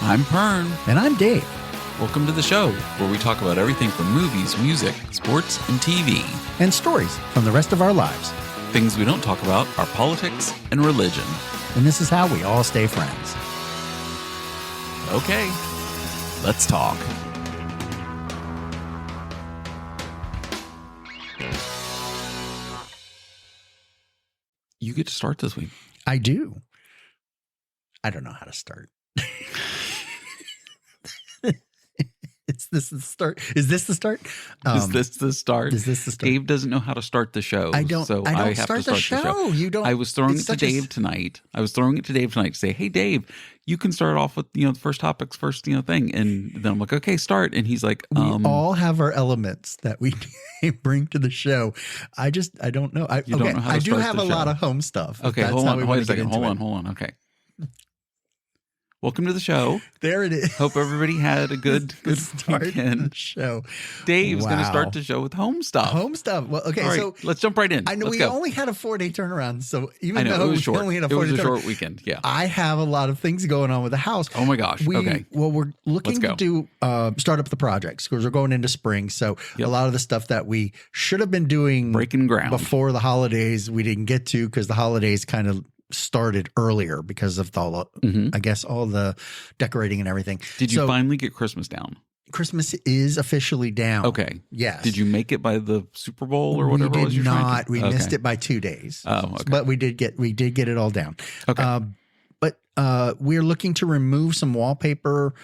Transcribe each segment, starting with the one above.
I'm Pern. And I'm Dave. Welcome to the show, where we talk about everything from movies, music, sports, and TV. And stories from the rest of our lives. Things we don't talk about are politics and religion. And this is how we all stay friends. Okay, let's talk. You get to start this week. I do. I don't know how to start. Is this the start? Is this the start? Is this the start? Is this the start? Dave doesn't know how to start the show. I don't have start to start the show. You don't. I was throwing it to Dave tonight. To say, "Hey, Dave, you can start off with the first topics, first thing." And then I'm like, "Okay, start." And he's like, We all have our elements that we bring to the show. I don't know. I don't know how to I do start have the a show. lot of home stuff. Okay, hold on. Wait a second. Hold on. Okay. Welcome to the show. There it is. Hope everybody had a good start weekend. the show. Dave's going to start the show with home stuff. Home stuff. Well, okay, all right, so let's jump right in. I know let's we go. only had a 4-day turnaround, so even though though it was short, only had a it was 4-day a short weekend. Yeah, I have a lot of things going on with the house. Oh my gosh. Okay. Well, we're looking to do start up the projects because we're going into spring. So a lot of the stuff that we should have been doing breaking ground before the holidays, we didn't get to because the holidays kind of started earlier because of I guess all the decorating and everything. Did you finally get Christmas down? Christmas is officially down. Okay. Yes. Did you make it by the Super Bowl or whatever? We did not. We missed it by 2 days. Oh, okay. But we did get it all down. Okay. But we're looking to remove some wallpaper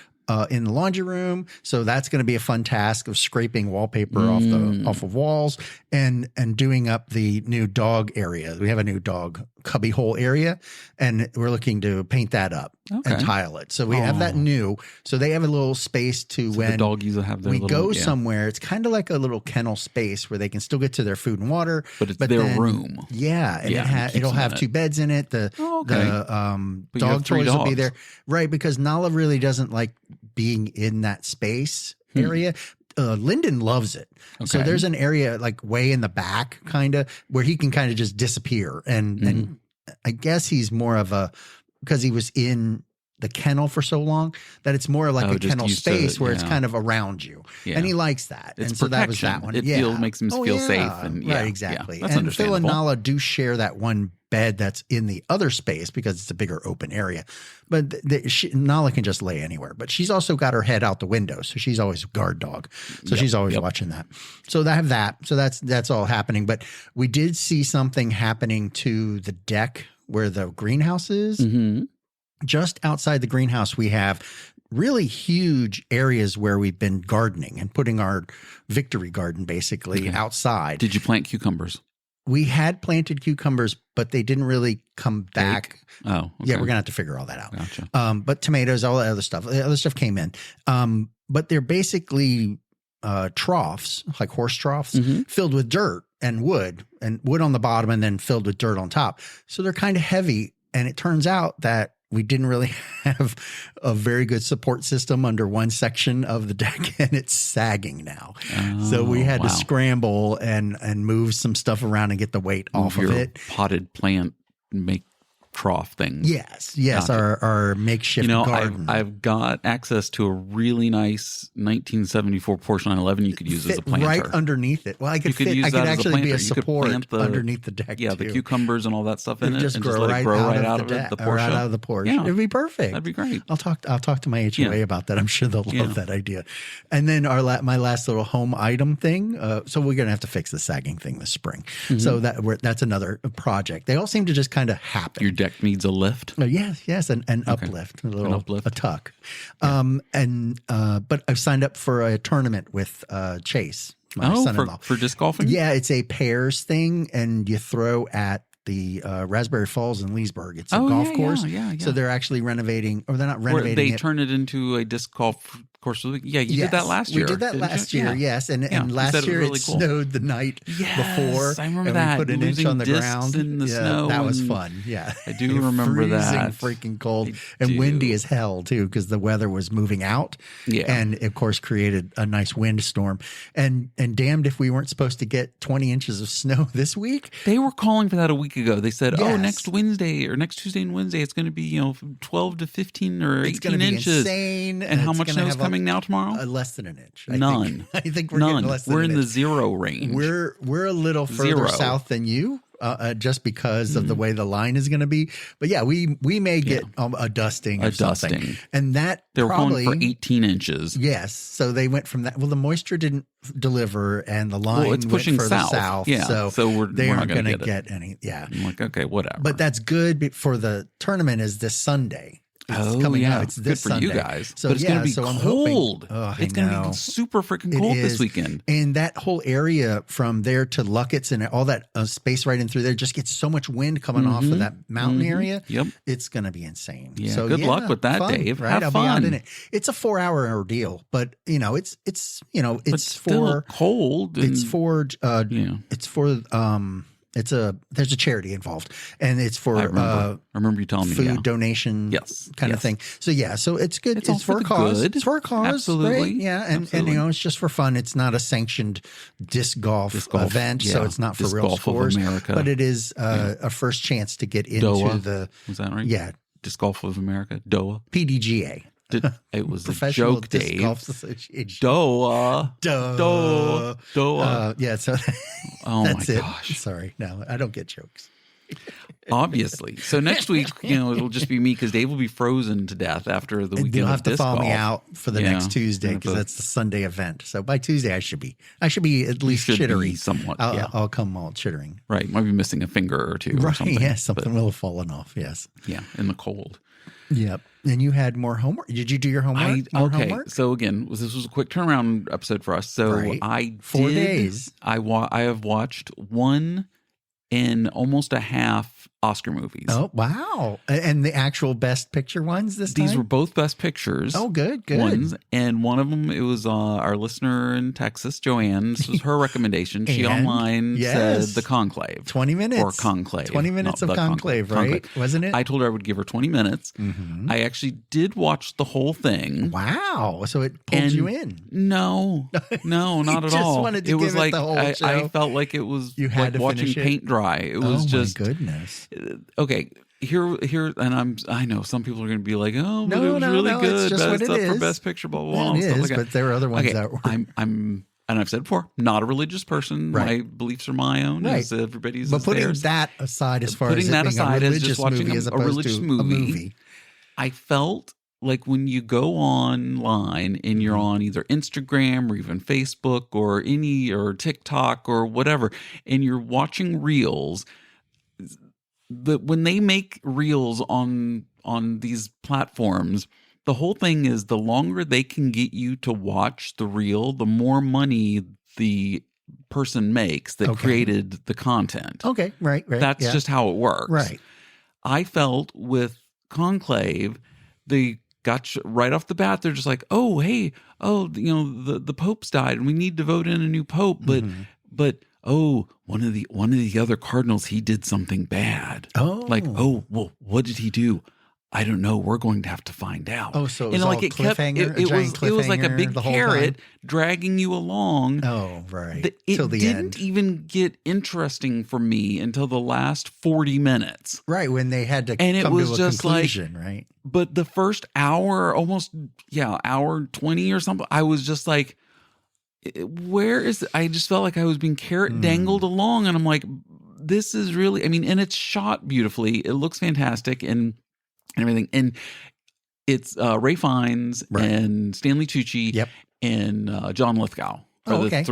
in the laundry room, so that's going to be a fun task of scraping wallpaper off of walls and doing up the new dog area. We have a new dog cubby hole area, and we're looking to paint that up and tile it. So we have that new. So they have a little space to when the doggies will have their we go somewhere. It's kind of like a little kennel space where they can still get to their food and water, but it's their room. Yeah, and it'll have 2 beds in it. The dog toys will be there, right? Because Nala really doesn't like being in that space area. Lyndon loves it. Okay. So there's an area like way in the back kind of where he can kind of just disappear. And I guess he's more of because he was in the kennel for so long that it's more like a kennel space where it's kind of around you. Yeah. And he likes that. It's and so that was that one. It makes him feel safe. And right, exactly. That's and Phil and Nala do share that one bed that's in the other space because it's a bigger open area. But Nala can just lay anywhere. But she's also got her head out the window, so she's always a guard dog. So she's always watching that. So I have that. So that's all happening. But we did see something happening to the deck where the greenhouse is. Mm-hmm. Just outside the greenhouse, we have really huge areas where we've been gardening and putting our victory garden basically outside. Did you plant cucumbers? We had planted cucumbers, but they didn't really come back. Oh, okay. Yeah, we're going to have to figure all that out. Gotcha. But tomatoes, all that other stuff. The other stuff came in. But they're basically troughs, like horse troughs, filled with dirt and wood on the bottom and then filled with dirt on top. So they're kind of heavy. And it turns out that we didn't really have a very good support system under one section of the deck, and it's sagging now. So we had to scramble and move some stuff around and get the weight off of it. Potted plant trough thing. Yes, our makeshift garden. I've got access to a really nice 1974 Porsche 911 you could use as a planter. Right underneath it. Well, I could actually be a support underneath the deck. Yeah, the cucumbers and all that stuff in it, just and grow just let right it grow out right of out the of deck, the Porsche. right out of the Porsche. Yeah. It'd be perfect. That'd be great. I'll talk to my HOA about that. I'm sure they'll love that idea. And then my last little home item thing. So we're gonna have to fix the sagging thing this spring. So that's another project. They all seem to just kind of happen. Your deck needs a lift. Yes, an uplift, a tuck. But I've signed up for a tournament with Chase, my son-in-law. For disc golfing? Yeah, it's a pairs thing, and you throw at the Raspberry Falls in Leesburg. It's a golf course. Yeah. So they're actually renovating, or they're not renovating They turn it into a disc golf course of the week. Yeah, you did that last year. We did that last year, yes. And last year it snowed the night before. I remember and that. We put an inch on the ground in the snow. That was fun. Yeah. I do remember that. Freezing cold and windy as hell too, because the weather was moving out. Yeah. And of course created a nice windstorm. And damned if we weren't supposed to get 20 inches of snow this week. They were calling for that a week ago. They said, Yes. next Wednesday or next Tuesday and Wednesday, it's going to be, 12 to 15 or 18 it's going to be inches. Insane. And how much snow is coming now tomorrow? Less than an inch. None. I think we're getting less than We're an in inch. the 0 range. We're a little further south than you, just because of the way the line is going to be. But yeah, we may get a dusting or something. And that they were probably calling for 18 inches. Yes. So they went from that. Well, the moisture didn't deliver, and the line it's pushing went further south. Yeah. So they aren't going to get any. Yeah. I'm like, okay, whatever. But that's good for the tournament. Is this Sunday? It's coming out. It's this good for Sunday. you guys. So but it's going to be cold. It's going to be super freaking cold this weekend. And that whole area from there to Luckett's and all that space right in through there just gets so much wind coming off of that mountain area. Yep. It's going to be insane. Yeah. So good luck with that, fun, Dave. Right? Have I'll be out fun. in it. It's a 4-hour ordeal, but it's but still cold. It's for there's a charity involved, and it's for I remember you telling me food donation kind of thing. So so it's good. It's for a cause. Good. It's for a cause. Absolutely. Right? Yeah. And it's just for fun. It's not a sanctioned disc golf event. So it's not for disc real golf scores, of America. but it is a first chance to get into DOA. Was that right? Yeah. Disc Golf of America. DOA. PDGA. It was a Professional joke, Disc Dave. Golf Association. DOA. Yeah, so that's my it. gosh. Sorry, no, I don't get jokes. Obviously. So next week, it'll just be me because Dave will be frozen to death after the weekend. You'll of have to disc follow me golf. out for the next Tuesday because that's the Sunday event. So by Tuesday, I should be at least chittering. Somewhat. I'll come all chittering. Right. Might be missing a finger or two. Right. Or something, Yeah. Something will have fallen off. Yes. Yeah. In the cold. Yep. And you had more homework. Did you do your homework? Homework? So again, this was a quick turnaround episode for us. So I 4 days. I have watched 1 and almost a half Oscar movies. Oh, wow. And the actual Best Picture ones this time? These were both Best Pictures. Oh, good. Ones. And one of them, it was our listener in Texas, Joanne. This was her recommendation. She online said The Conclave. 20 minutes. Or Conclave. 20 minutes of Conclave, right? Wasn't it? I told her I would give her 20 minutes. Mm-hmm. I actually did watch the whole thing. Wow. So it pulled you in. No, not at all. Just wanted to give it the whole show. I felt like it was you had to watching paint dry. It was just my goodness. Okay, here, and I know some people are going to be like, oh, but No, it was really good. It's just Best what up it for is. Best Picture, blah blah blah. It and stuff is, like that. but there are other ones that were. I'm, and I've said before, not a religious person. Right. My beliefs are my own. Right. As everybody's. But putting theirs. that aside, as far Putting as that it being aside a as religious just watching movie as a opposed religious to movie, a movie, I felt like when you go online and you're on either Instagram or even Facebook or TikTok or whatever, and you're watching reels, when they make reels on these platforms, the whole thing is the longer they can get you to watch the reel, the more money the person makes that created the content. Okay, right. That's just how it works. Right. I felt with Conclave, they got right off the bat. They're just like, oh, hey, the Pope's died, and we need to vote in a new Pope, but one of the other cardinals, he did something bad. Oh, well, what did he do? I don't know. We're going to have to find out. Oh, so it was all cliffhanger. It was like a big carrot dragging you along. Oh, right. It didn't even get interesting for me until the last 40 minutes. Right, when they had to and come it was to a just conclusion, right? But the first hour, hour 20 or something, I was just like, where is it? I just felt like I was being carrot dangled along, and I'm like, this is really, and it's shot beautifully. It looks fantastic and everything. And it's Ray Fiennes and Stanley Tucci and John Lithgow. The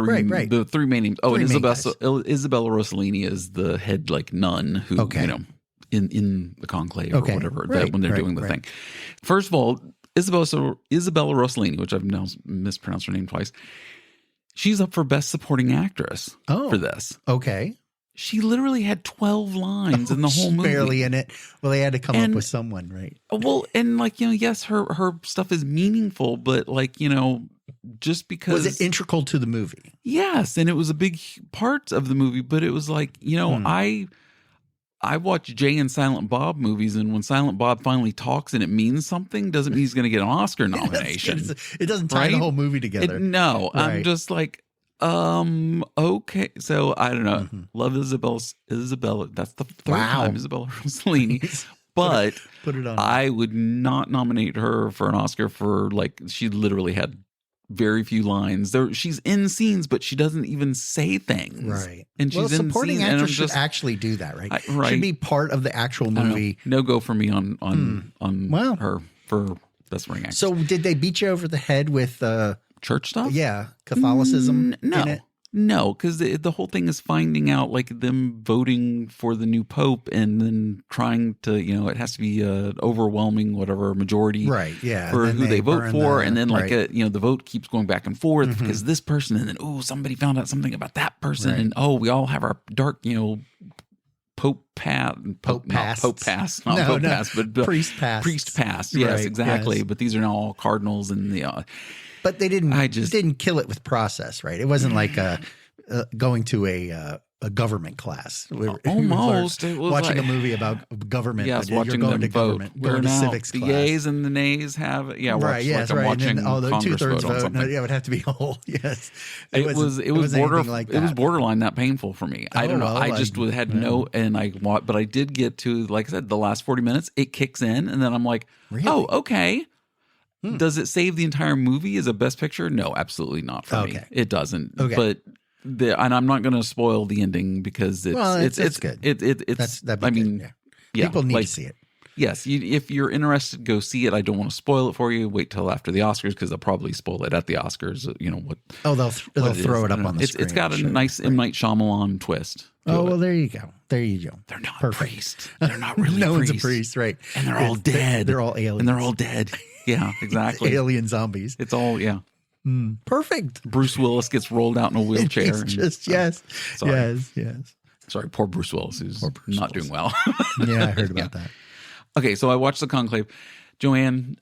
three main names. Oh, and Isabella Rossellini is the head nun who, in the Conclave or whatever, when they're doing the thing. First of all, Isabella Rossellini, which I've now mispronounced her name twice, she's up for Best Supporting Actress for this. Okay. She literally had 12 lines in the whole She's movie. barely in it. Well, they had to come up with someone, right? Well, and like, yes, her stuff is meaningful, but like, just because. Was it integral to the movie? Yes. And it was a big part of the movie, but it was like, I watch Jay and Silent Bob movies, and when Silent Bob finally talks and it means something, doesn't mean he's going to get an Oscar nomination. It doesn't tie the whole movie together. No, right. I'm just like, okay. So I don't know. Love Isabella. That's the third time Isabella Rossellini. But put it on. I would not nominate her for an Oscar for like, she literally had very few lines. She's in scenes, but she doesn't even say things. Right. And she's in supporting scenes, actors should actually do that, right? Right. Should be part of the actual movie. No go for me on her for Best Ring Actress. So did they beat you over the head with church stuff? Yeah, Catholicism in it? No, because the whole thing is finding out, like them voting for the new pope and then trying to, it has to be overwhelming, whatever majority, right? Yeah, for who they vote for, and then like the vote keeps going back and forth because this person, and then somebody found out something about that person, and we all have our dark, Pope pass, not Pope pass, but priest pass. Priest pass. Yes, exactly. Yes. But these are now all cardinals and the. But they didn't kill it with process, right? It wasn't like going to a government class. Almost. It was watching a movie about government. Yes, but watching you're going them to vote. government. Going to civics the class. The yeas and the nays have right. Yes, like right. I'm watching and then, the Congress 2/3 vote on something. No, it would have to be whole. Yes, it was like that. It was borderline that painful for me. I don't know. Well, I just had no, and but I did get to, like I said, the last 40 minutes. It kicks in, and then I'm like, really? Oh, okay. Does it save the entire movie as a best picture? No, absolutely not for me. It doesn't. Okay. But and I'm not going to spoil the ending because it's good. It's good. People need to see it. Yes, if you're interested, go see it. I don't want to spoil it for you. Wait till after the Oscars because they'll probably spoil it at the Oscars. What? Oh, they'll throw it up on the screen. It's got a nice M. Night Shyamalan twist. Oh, well, there you go. They're not priests. They're not really no priests. one's a priest, right? And they're all dead. They're all aliens. And they're all dead. Yeah, exactly. Alien zombies. It's all, Perfect. Bruce Willis gets rolled out in a wheelchair. Yes. Sorry, poor Bruce Willis, who's not doing well. Yeah, I heard about that. Okay, so I watched The Conclave. Joanne,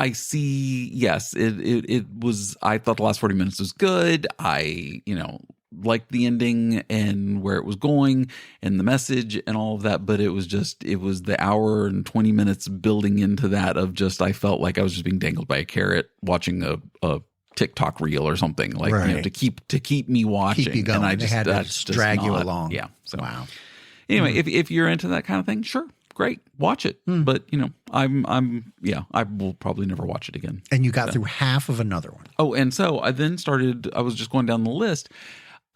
I see, yes, it was, I thought the last 40 minutes was good. I, liked the ending and where it was going and the message and all of that, but it was the hour and 20 minutes building into that of just, I felt like I was just being dangled by a carrot watching a TikTok reel or something, like to keep me watching. Keep you going. And I they had to drag you along. Yeah. So wow. Anyway, if you're into that kind of thing, sure, great, watch it. But I will probably never watch it again. And you got through half of another one. Oh, and so I then I was just going down the list.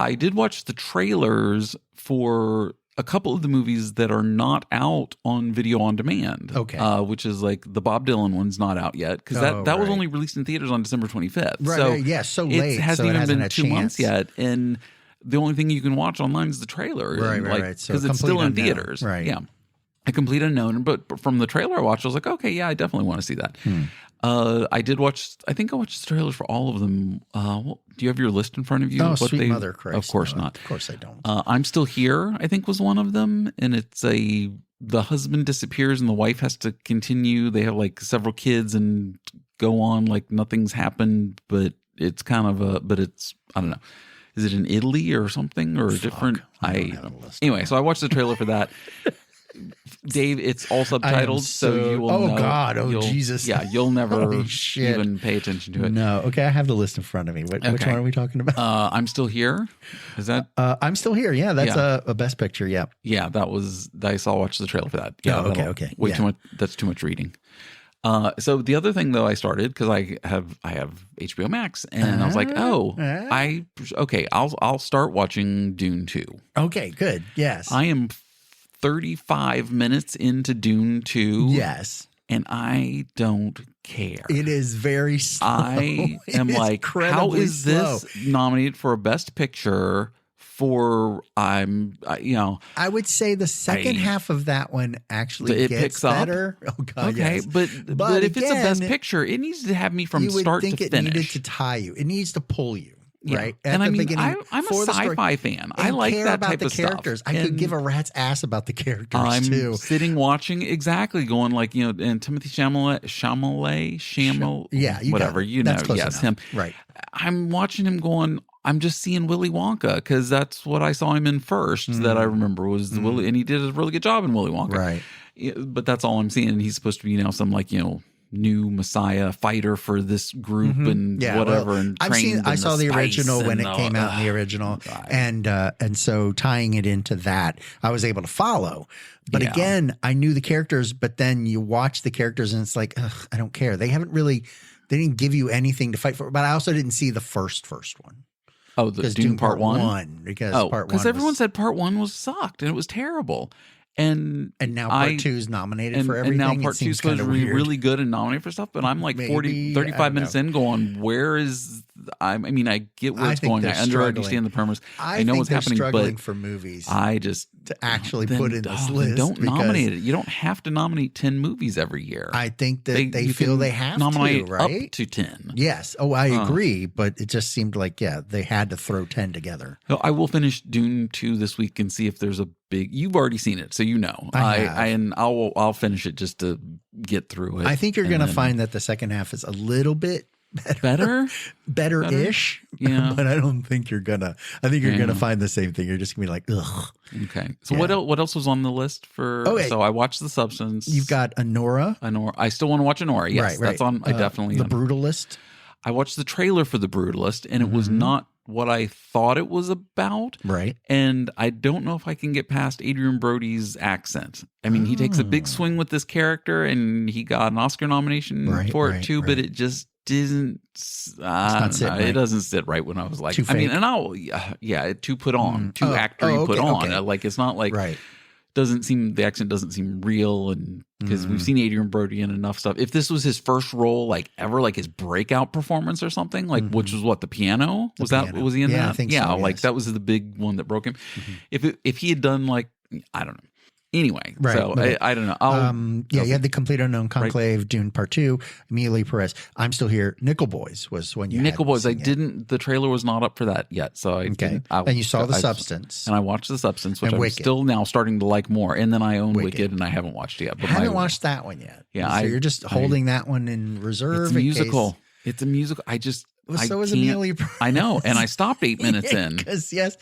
I did watch the trailers for a couple of the movies that are not out on video on demand. Okay. Which is like the Bob Dylan one's not out yet because that was only released in theaters on December 25th. Right. So yeah. So late. It hasn't even been 2 months yet. And the only thing you can watch online is the trailer. Right. So because it's still in unknown. theaters. Right. Yeah. A complete unknown. But from the trailer I watched, I was like, okay, yeah, I definitely want to see that. I watched the trailers for all of them. Do you have your list in front of you? Oh, sweet mother Christ. Of course not. Of course I don't. I'm Still Here, I think, was one of them. And it's the husband disappears and the wife has to continue. They have like several kids and go on like nothing's happened, but it's kind of but I don't know. Is it in Italy or something or a different? Anyway, so I watched the trailer for that. Dave, it's all subtitled, so you will know. Oh, God. Oh, Jesus. Yeah, you'll never even pay attention to it. No. Okay, I have the list in front of me. Which one are we talking about? I'm Still Here. Is that? I'm Still Here. Yeah, that's a best picture. Yeah. Yeah, I saw watch the trailer for that. Yeah. Okay. Way too much. That's too much reading. So the other thing though, I started because I have HBO Max, and I was like, I'll start watching Dune 2. Okay, good. Yes, I am 35 minutes into Dune 2. Yes. And I don't care. It is very slow. I am like, how is this nominated for a Best Picture for, I would say the second half of that one actually gets better. Up. Oh, God, okay, yes. but if it's a Best Picture, it needs to have me from start to finish. You would think it needed to tie you. It needs to pull you. right? At And the I mean, beginning, I'm a for the story, sci-fi fan. I and like care that about type the of characters. stuff. I could And give a rat's ass about the characters I'm too. sitting watching exactly going like, and Timothy Chalamet, Yeah, you whatever, got it. That's close yes, enough. him. Right. I'm watching him going, I'm just seeing Willy Wonka because that's what I saw him in first that I remember was Willy, and he did a really good job in Willy Wonka. Right. Yeah, but that's all I'm seeing. And he's supposed to be some like, new messiah fighter for this group and whatever. Well, and I saw the original when it came out in the original, God. and so tying it into that, I was able to follow. But Yeah. again, I knew the characters, but then you watch the characters and it's like, ugh, I don't care. They didn't give you anything to fight for. But I also didn't see the first one. Oh, the Dune Part 1? Because part 1 because everyone said Part 1 was sucked and it was terrible. And now Part 2 is nominated for everything. And now Part 2 is supposed to be really good and nominated for stuff, but I'm like 35 minutes in going, where is... I get where it's going. I understand the premise. I know what's happening, struggling but for movies. I just... to actually put in this list. Don't nominate it. You don't have to nominate 10 movies every year. I think that they feel they have nominate to, right? up to 10. Yes. Oh, I agree. But it just seemed like, they had to throw 10 together. So I will finish Dune 2 this week and see if there's a big... You've already seen it, so you know. I'll finish it just to get through it. I think you're going to find that the second half is a little bit better-ish. Yeah. But I don't think you're gonna. I think you're gonna find the same thing. You're just gonna be like, ugh. Okay. So what else was on the list for? Okay. So I watched The Substance. You've got Anora. I still want to watch Anora. Yes, right. That's on. I definitely The Brutalist. I watched the trailer for The Brutalist, and it was not what I thought it was about. Right. And I don't know if I can get past Adrian Brody's accent. I mean, he takes a big swing with this character, and he got an Oscar nomination for it too. But it just didn't. It doesn't sit right when I was like, too put on, too actory put on. Okay. Like it's not like the accent doesn't seem real, and because we've seen Adrian Brody in enough stuff. If this was his first role, like ever, like his breakout performance or something, like which was what, The Piano? Was he in that? I think so, like that was the big one that broke him. If he had done like, I don't know. Anyway, so I don't know. You had The Complete Unknown, Conclave, Dune Part 2, Amelia Perez. I'm Still Here. Nickel Boys was when you Nickel Boys. The trailer was not up for that yet. So and you saw The Substance. And I watched The Substance, which and I'm Wicked. Still now starting to like more. And then I own Wicked and I haven't watched it yet. But I haven't watched that one yet. Yeah. So you're just holding that one in reserve. It's a musical. It's a musical. So is Amelia Perez. I know. And I stopped 8 minutes in. Yes.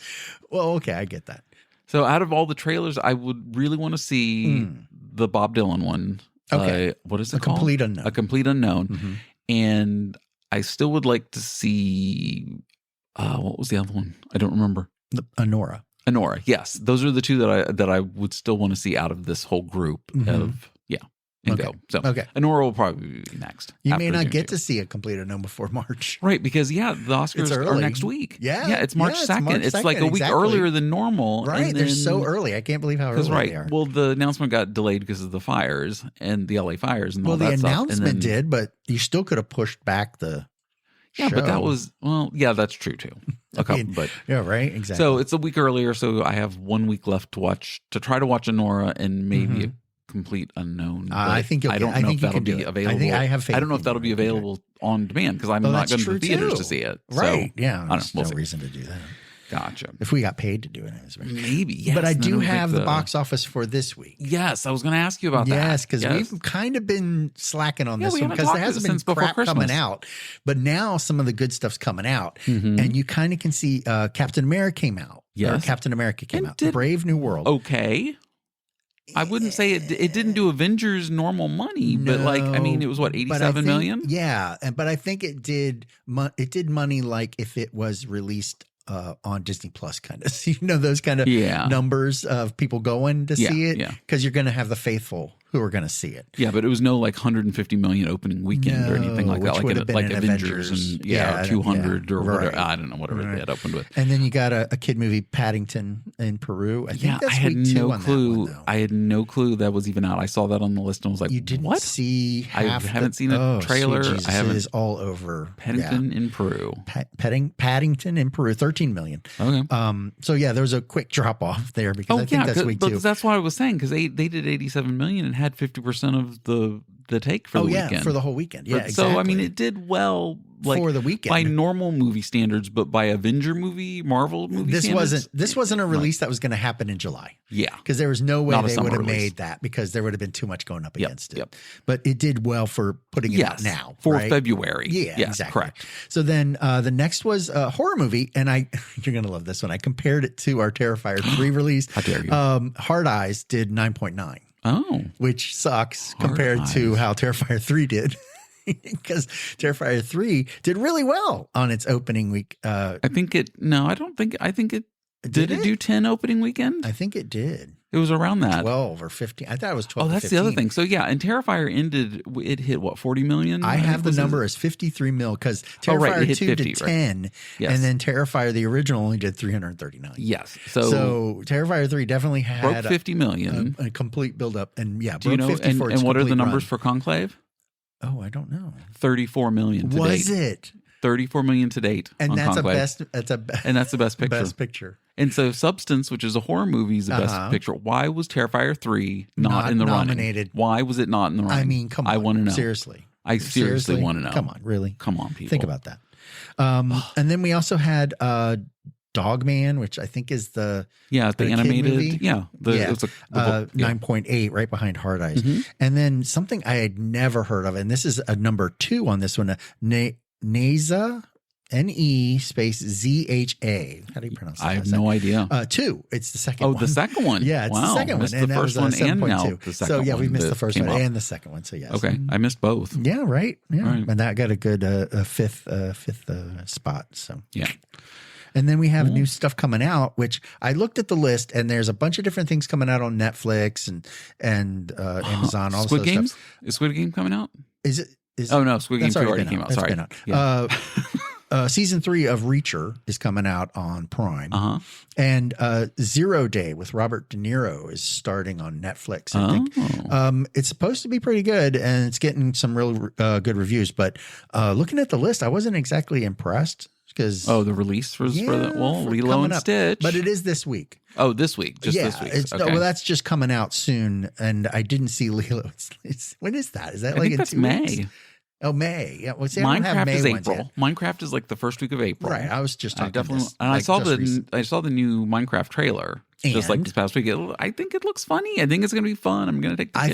Well, okay. I get that. So out of all the trailers, I would really want to see the Bob Dylan one. Okay. What is it called? Complete Unknown. A Complete Unknown. And I still would like to see, what was the other one? I don't remember. Anora. Yes. Those are the two that I would still want to see out of this whole group of, go. So Anora will probably be next. You may not get to see A Complete Unknown before March. Right, because the Oscars are next week. Yeah. It's March 2nd. It's like a week earlier than normal. Right, they're so early. I can't believe how early they are. Well, the announcement got delayed because of the fires and the LA fires and all that stuff. Well, the announcement did, but you still could have pushed back the show. But that was, that's true too. Okay, right, exactly. So it's a week earlier, so I have 1 week left to try to watch Anora and maybe a Complete Unknown. I think I don't know if that'll be available. I have faith. I don't know if that'll be available on demand because I'm not going to the theaters to see it. Right? So, yeah. I don't know. No reason to do that. Gotcha. If we got paid to do it, maybe. Yes. But I do have the box office for this week. Yes, I was going to ask you about that. Yes, because we've kind of been slacking on this one because there hasn't been crap coming out. But now some of the good stuff's coming out, and you kind of can see Captain America came out. Yes, Captain America came out. Brave New World. Okay. I wouldn't say it didn't do Avengers normal money, but it was what, 87 million? Yeah, but I think it did money like if it was released on Disney Plus, kind of. Those kind of numbers of people going to see it because you're going to have the faithful who are going to see it. Yeah, but it was no like 150 million opening weekend or anything like that, like Avengers and 200 or whatever. I don't know, whatever they had opened with. And then you got a kid movie, Paddington in Peru. I think that's I had week 2 no on clue. That one, I had no clue that was even out. I saw that on the list and was like, you didn't what? See I haven't seen a trailer. I haven't. It is all over. Paddington in Peru. Paddington in Peru, 13 million. Okay. So there was a quick drop off there because I think that's week 2. But that's what I was saying because they did 87 million and had 50% of the take for the weekend. For the whole weekend. Yeah, exactly. So, it did well, like for the weekend by normal movie standards, but by Avenger movie, Marvel movie standards. This wasn't a release that was going to happen in July. Yeah. Because there was no way Not a they summer would have release. made that because there would have been too much going up against it. Yep. But it did well for putting it out now. For right? February. Yeah, yes, exactly. correct. So then the next was a horror movie, and you're going to love this one. I compared it to our Terrifier 3 release. How dare you. Hard Eyes did 9.9. Oh. Which sucks compared to how Terrifier 3 did. Because Terrifier 3 did really well on its opening week. I think it did it do 10 opening weekend? I think it did. It was around that. 12 or 15. I thought it was 12 Oh, that's or 15. the other thing. So yeah, and Terrifier it hit what, 40 million? I have the number as 53 mil because Terrifier 2 did 10, right. Yes. and then Terrifier the original only did 339. Yes. So Terrifier 3 definitely had broke 50 million. A complete build-up, and Do broke you know, 50 for its and what are the complete numbers run. for Conclave? Oh, I don't know. 34 million to date. Was it? 34 million to date. And on that's Conclave. And that's the best picture. Best picture. And so Substance, which is a horror movie, is the best picture. Why was Terrifier 3 not in the nominated. running? Why was it not in the running? I mean, come on. I want to know. Seriously. I seriously want to know. Come on, really? Come on, people. Think about that. And then we also had Dogman, which I think is the animated movie. It's the book, 9.8 right behind Hard Eyes. Mm-hmm. And then something I had never heard of, and this is a number 2 on this one, Neza, N-E space Z-H-A. How do you pronounce that? I have no idea. 2. It's the second one. Oh, the second one. Yeah, it's the second one. Missed And the that first was one and now 7.2. the second one. So yeah, we missed the first one up. and the second one. So yes. Okay, I missed both. Yeah, right. Yeah, right. And that got a good fifth spot. So yeah. And then we have new stuff coming out, which I looked at the list, and there's a bunch of different things coming out on Netflix and Amazon. All Squid this Games? stuff. Is Squid Game coming out? Is it? Oh no, Squid Game 2 already been came out. Sorry. Been out. Yeah. Season 3 of Reacher is coming out on Prime, Uh-huh. and 0 Day with Robert De Niro is starting on Netflix. I think it's supposed to be pretty good, and it's getting some real good reviews. But looking at the list, I wasn't exactly impressed because the release was for Lilo and up. Stitch, but it is this week. Oh, this week, just this week. It's, okay. well, that's just coming out soon, and I didn't see Lilo. When is that? Is that I like think in that's 2 May. weeks? Oh, May. Yeah. Well, see, I don't have Minecraft May is ones April. yet. Minecraft is like the first week of April. Right. I was just talking. I saw the new Minecraft trailer just like this past week. I think it looks funny. I think it's going to be fun. I'm going to take the kids.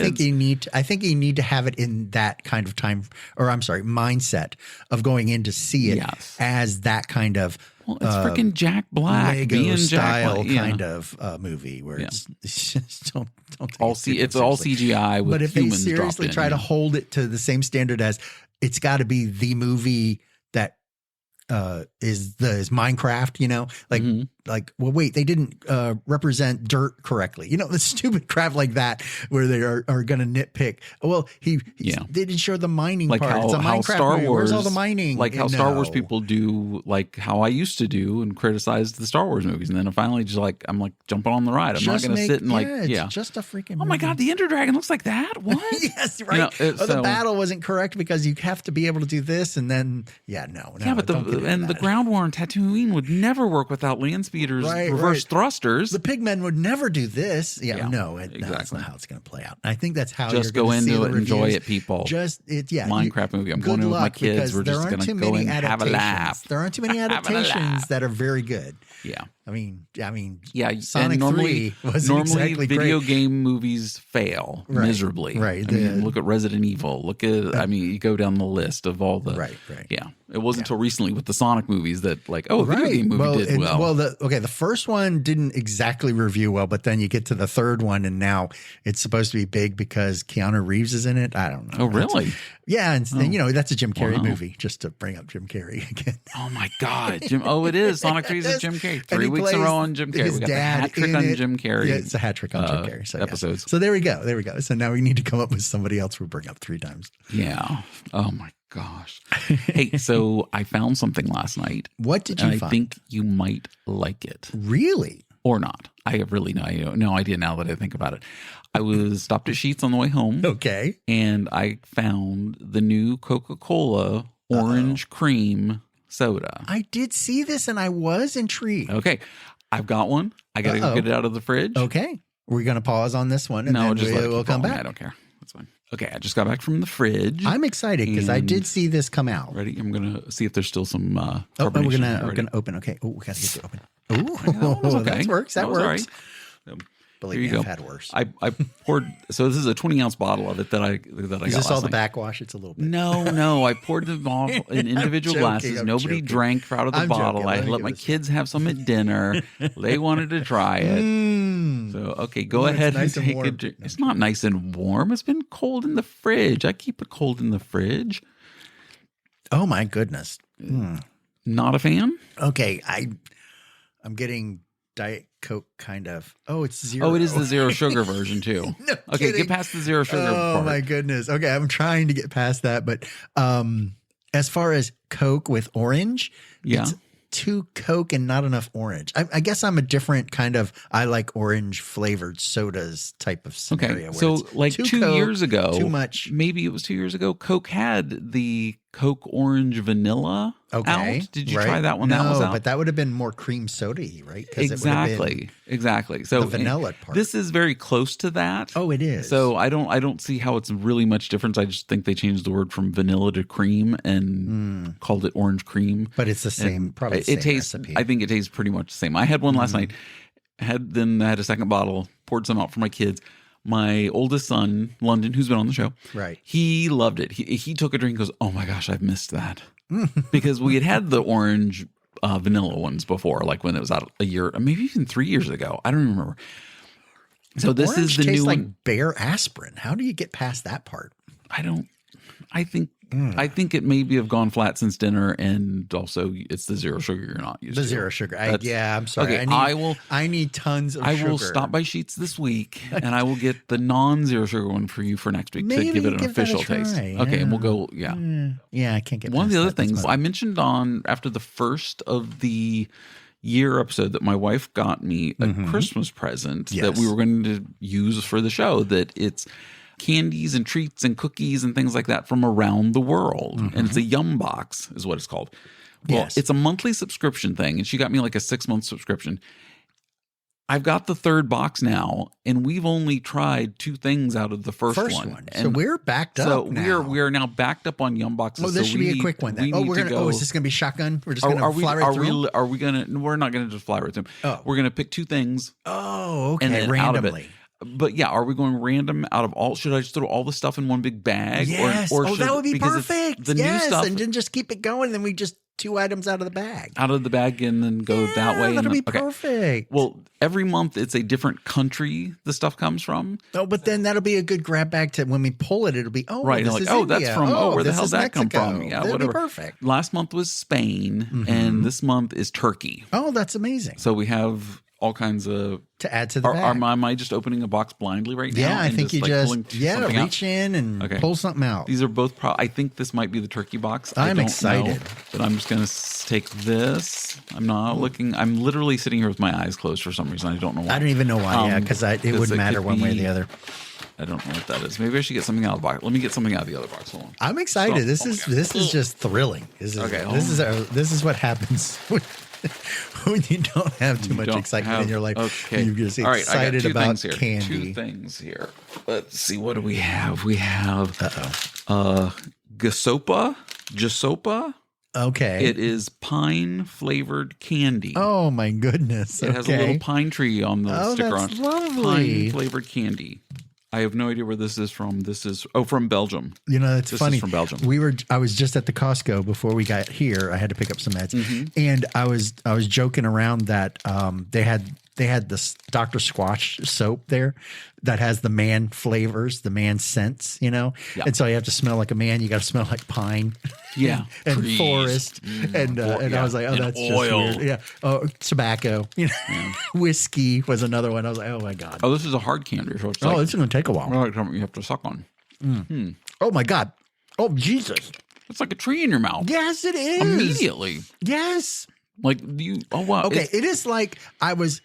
I think you need to have it in that kind of time, or I'm sorry, mindset of going in to see it as that kind of. Well, it's freaking Jack Black, Lego being style Jack Black, kind of movie where it's just don't take all it it's all CGI with but if they humans seriously dropped try in, to hold it to the same standard as it's got to be the movie that is Minecraft, you know, like, well, wait, they didn't represent dirt correctly. You know, the stupid crap like that where they are going to nitpick. Well, they didn't show the mining like part. It's a how Minecraft Star movie. Wars, Where's all the mining? Like how Star Wars people do, like how I used to do and criticize the Star Wars movies. And then finally just like, I'm like jumping on the ride. I'm not going to sit and it's just a freaking Oh my God, the Ender Dragon looks like that? What? Yes, right. The battle wasn't correct because you have to be able to do this and then, no. Yeah, but the ground war on Tatooine would never work without land speeders, reverse thrusters. The pigmen would never do this. Yeah, no, exactly. That's not how it's going to play out. I think that's how just you're go into it, and enjoy it, people. Minecraft movie. I'm going in with my kids. We're just going to go and have a laugh. There aren't too many adaptations that are very good. Yeah. I mean, and Sonic normally, 3 wasn't exactly video great. game movies fail miserably. Right. I mean, look at Resident Evil. Look at, you go down the list of all the. Right. Yeah. It wasn't until recently with the Sonic movies that a video game movie did well. Well, the first one didn't exactly review well, but then you get to the third one and now it's supposed to be big because Keanu Reeves is in it. I don't know. Oh, really? Yeah. And that's a Jim Carrey movie, just to bring up Jim Carrey again. Oh my God. It is. Sonic 3 is Jim Carrey. 3 weeks in a row on Jim Carrey. We got the hat trick on Jim Carrey. Yeah, it's a hat trick on Jim Carrey. So, episodes. So there we go. So now we need to come up with somebody else we'll bring up 3 times. Yeah. Oh my gosh. Hey, so I found something last night. What did you find? I think you might like it. Really? Or not. I have really no idea now that I think about it. I was stopped at Sheetz on the way home. Okay. And I found the new Coca-Cola orange cream soda. I did see this and I was intrigued. Okay. I've got one. I got to go get it out of the fridge. Okay. We're going to pause on this one and no, then just we'll come back. I don't care. That's fine. Okay, I just got back from the fridge. I'm excited because I did see this come out. Ready? I'm gonna see if there's still some. We're carbonation. gonna open. Okay. Oh, we gotta get it open. Okay. That works. That was all works. right. Believe Here you me, go. I've had worse. I poured. So this is a 20-ounce bottle of it that I got. Is this all the night. backwash? It's a little bit. No. I poured the bottle in individual glasses. I'm Nobody joking. drank out of the I'm bottle. joking. I Let me let give my this kids have some at dinner. They wanted to try it. So okay, go ahead nice and and take a warm. drink. It's not nice and warm. It's been cold in the fridge. I keep it cold in the fridge. Oh my goodness. Not a fan. Okay, I'm getting Diet Coke kind of. Oh, it's zero. Oh, it is the zero sugar version too. No Okay, kidding. get past the zero sugar Oh part. my goodness. Okay, I'm trying to get past that, but as far as Coke with orange, Yeah. it's too Coke and not enough orange. I guess I'm a different kind of. I like orange flavored sodas type of scenario. Okay, where so it's like too 2 Coke, years ago, too much. Maybe it was 2 years ago. Coke had the Coke Orange Vanilla Okay, out. Did you right. try that when no, that was out? but that would have been more cream soda-y, right? 'Cause it would have been Exactly. So the vanilla part. This is very close to that. Oh, it is. So I don't see how it's really much difference. I just think they changed the word from vanilla to cream and called it orange cream. But it's the same. Probably the same It tastes. recipe. I think it tastes pretty much the same. I had one last night. I had a second bottle. Poured some out for my kids. My oldest son, London, who's been on the show, Right. He loved it. He took a drink and goes, "Oh my gosh, I've missed that," because we had the orange vanilla ones before, like when it was out a year, maybe even 3 years ago. I don't even remember. So this Orange is the tastes new like one. Bear aspirin. How do you get past that part? I think it maybe have gone flat since dinner, and also it's the zero sugar you're not used The to. zero sugar. That's- I'm sorry. Okay, I need tons of I sugar. will stop by Sheets this week, and I will get the non-zero sugar one for you for next week Maybe to give it an give that a official taste. try, Okay, and we'll go. yeah. Yeah, I can't get One of past the other that. That's things my- I mentioned after the first of the year episode that my wife got me a Christmas present that Yes. we were going to use for the show, that it's candies and treats and cookies and things like that from around the world. And it's a Yum Box is what it's called. Well, Yes. it's a monthly subscription thing, and she got me like a 6-month subscription. I've got the third box now, and we've only tried 2 things out of the first one. So And we're backed so up now. we are now backed up on Yum Boxes. Oh, this so should be a quick one then. We Oh, need we're to gonna. go. Oh, is this gonna be shotgun? We're just gonna fly right through 'em? Are we gonna? We're not gonna just fly right through them. Oh. We're gonna pick 2 things. Oh, okay. And then out of it. Randomly. But yeah, are we going random out of all? Should I just throw all the stuff in one big bag? Yes. Or Oh, should, that would be because it's perfect. The yes, new stuff and then just keep it going. Then we just 2 items out of the bag. out of the bag and then go that way. That'll and be okay. perfect. Well, every month it's a different country the stuff comes from. Oh, but then that'll be a good grab bag to when we pull it. It'll be Right. This Like, is oh, that's India. from, where the this hell is did that come Mexico. from? Yeah, That'd whatever. be perfect. Last month was Spain, and this month is Turkey. Oh, that's amazing. So we have all kinds of. To add to the bag. Am I just opening a box blindly right now? Yeah, I and think you like, just pulling something out? reach in and Okay. pull something out. These are both. I think this might be the turkey box. I I'm don't excited. know, but I'm just gonna take this. I'm not looking. I'm literally sitting here with my eyes closed for some reason. I don't know why. I don't even know why. Yeah, because it wouldn't matter could one way or be- the other. I don't know what that is. Maybe I should get something out of the box. Let me get something out of the other box. Hold on. I'm excited. Stop. This is just thrilling. This is what happens when you don't have too much Don't excitement in have- your life. Okay. You're just All right, I got excited 2 about things here. candy. 2 things here. Let's see. What do we have? We have Gasopa. Okay. It is pine flavored candy. Oh my goodness. It has a little pine tree on the Oh, sticker that's on it. lovely. Pine flavored candy. I have no idea where this is from. This is from Belgium. You know, it's This funny. is from Belgium. I was just at the Costco before we got here. I had to pick up some meds, Mm-hmm. and I was joking around that they had this Dr. Squatch soap there that has the man flavors, the man scents, you know? Yeah. And so you have to smell like a man. You got to smell like pine. Yeah. and Trees. forest. And yeah. I was like, oh, And that's oil. just weird. Yeah. Oh, tobacco. You know, whiskey was another one. I was like, oh my God. Oh, this is a hard candy. So it's Oh, like, this is going to take a while. like something you have to suck on. Oh my God. Oh, Jesus. It's like a tree in your mouth. Yes, it is. Immediately. Yes. Like you. Oh wow. Okay. It is like I was.